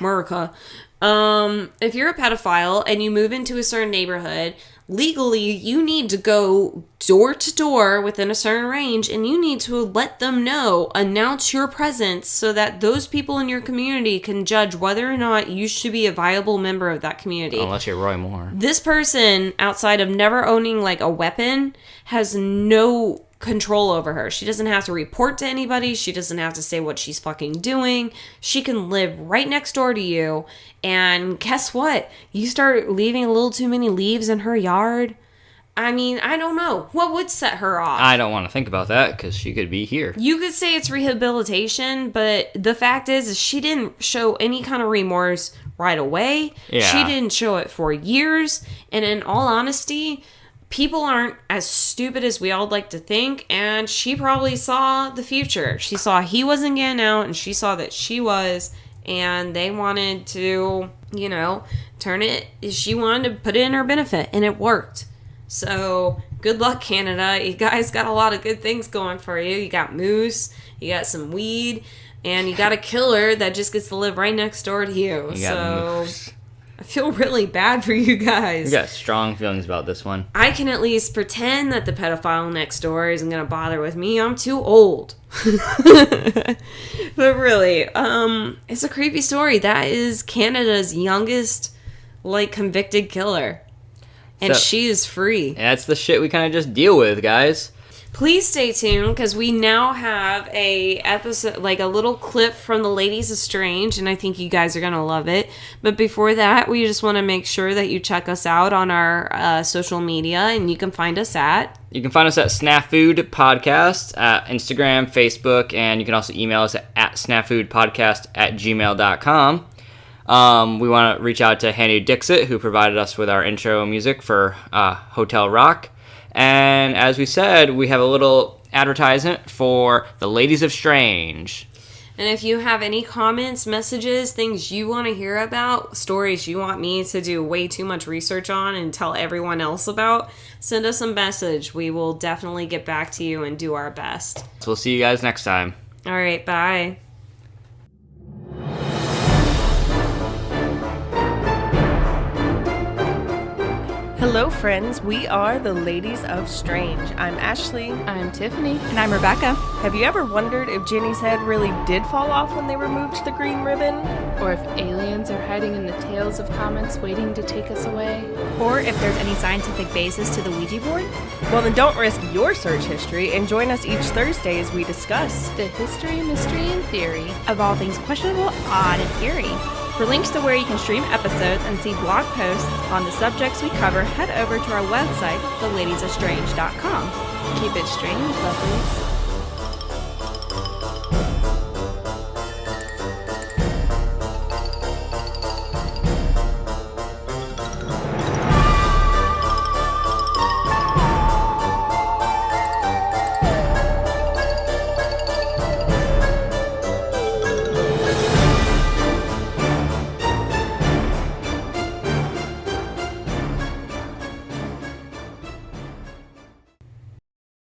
If you're a pedophile and you move into a certain neighborhood, legally, you need to go door to door within a certain range, and you need to let them know, announce your presence, so that those people in your community can judge whether or not you should be a viable member of that community. Unless you're Roy Moore. This person, outside of never owning a weapon, has no control over her. She doesn't have to report to anybody. She doesn't have to say what she's fucking doing. She can live right next door to you. And guess what? You start leaving a little too many leaves in her yard, I mean, I don't know. What would set her off? I don't want to think about that because she could be here. You could say it's rehabilitation, but the fact is she didn't show any kind of remorse right away. Yeah. She didn't show it for years. And in all honesty, people aren't as stupid as we all like to think. And she probably saw the future. She saw he wasn't getting out, and she saw that she was. And they wanted to, you know, turn it. She wanted to put it in her benefit, and it worked. So, good luck, Canada. You guys got a lot of good things going for you. You got moose, you got some weed, and you got a killer that just gets to live right next door to you. So, I feel really bad for you guys. You got strong feelings about this one. I can at least pretend that the pedophile next door isn't going to bother with me. I'm too old. But really, it's a creepy story. That is Canada's youngest, like, convicted killer. And So, she is free. That's the shit we kind of just deal with, guys. Please stay tuned, because we now have a episode, like a little clip from the Ladies of Strange, and I think you guys are going to love it. But before that, we just want to make sure that you check us out on our social media, and you can find us at... You can find us at Snafud Podcast at Instagram, Facebook, and you can also email us at snafudpodcast@gmail.com. We want to reach out to Handy Dixit, who provided us with our intro music for Hotel Rock. And as we said, we have a little advertisement for the Ladies of Strange. And if you have any comments, messages, things you want to hear about, stories you want me to do way too much research on and tell everyone else about, send us a message. We will definitely get back to you and do our best. So we'll see you guys next time. All right, bye. Hello, friends. We are the Ladies of Strange. I'm Ashley. I'm Tiffany. And I'm Rebecca. Have you ever wondered if Jenny's head really did fall off when they removed the green ribbon? Or if aliens are hiding in the tails of comets waiting to take us away? Or if there's any scientific basis to the Ouija board? Well, then don't risk your search history and join us each Thursday as we discuss The history, mystery, and theory Of all things questionable, odd, and eerie. For links to where you can stream episodes and see blog posts on the subjects we cover, head over to our website, theladiesofstrange.com. Keep it strange, lovelies.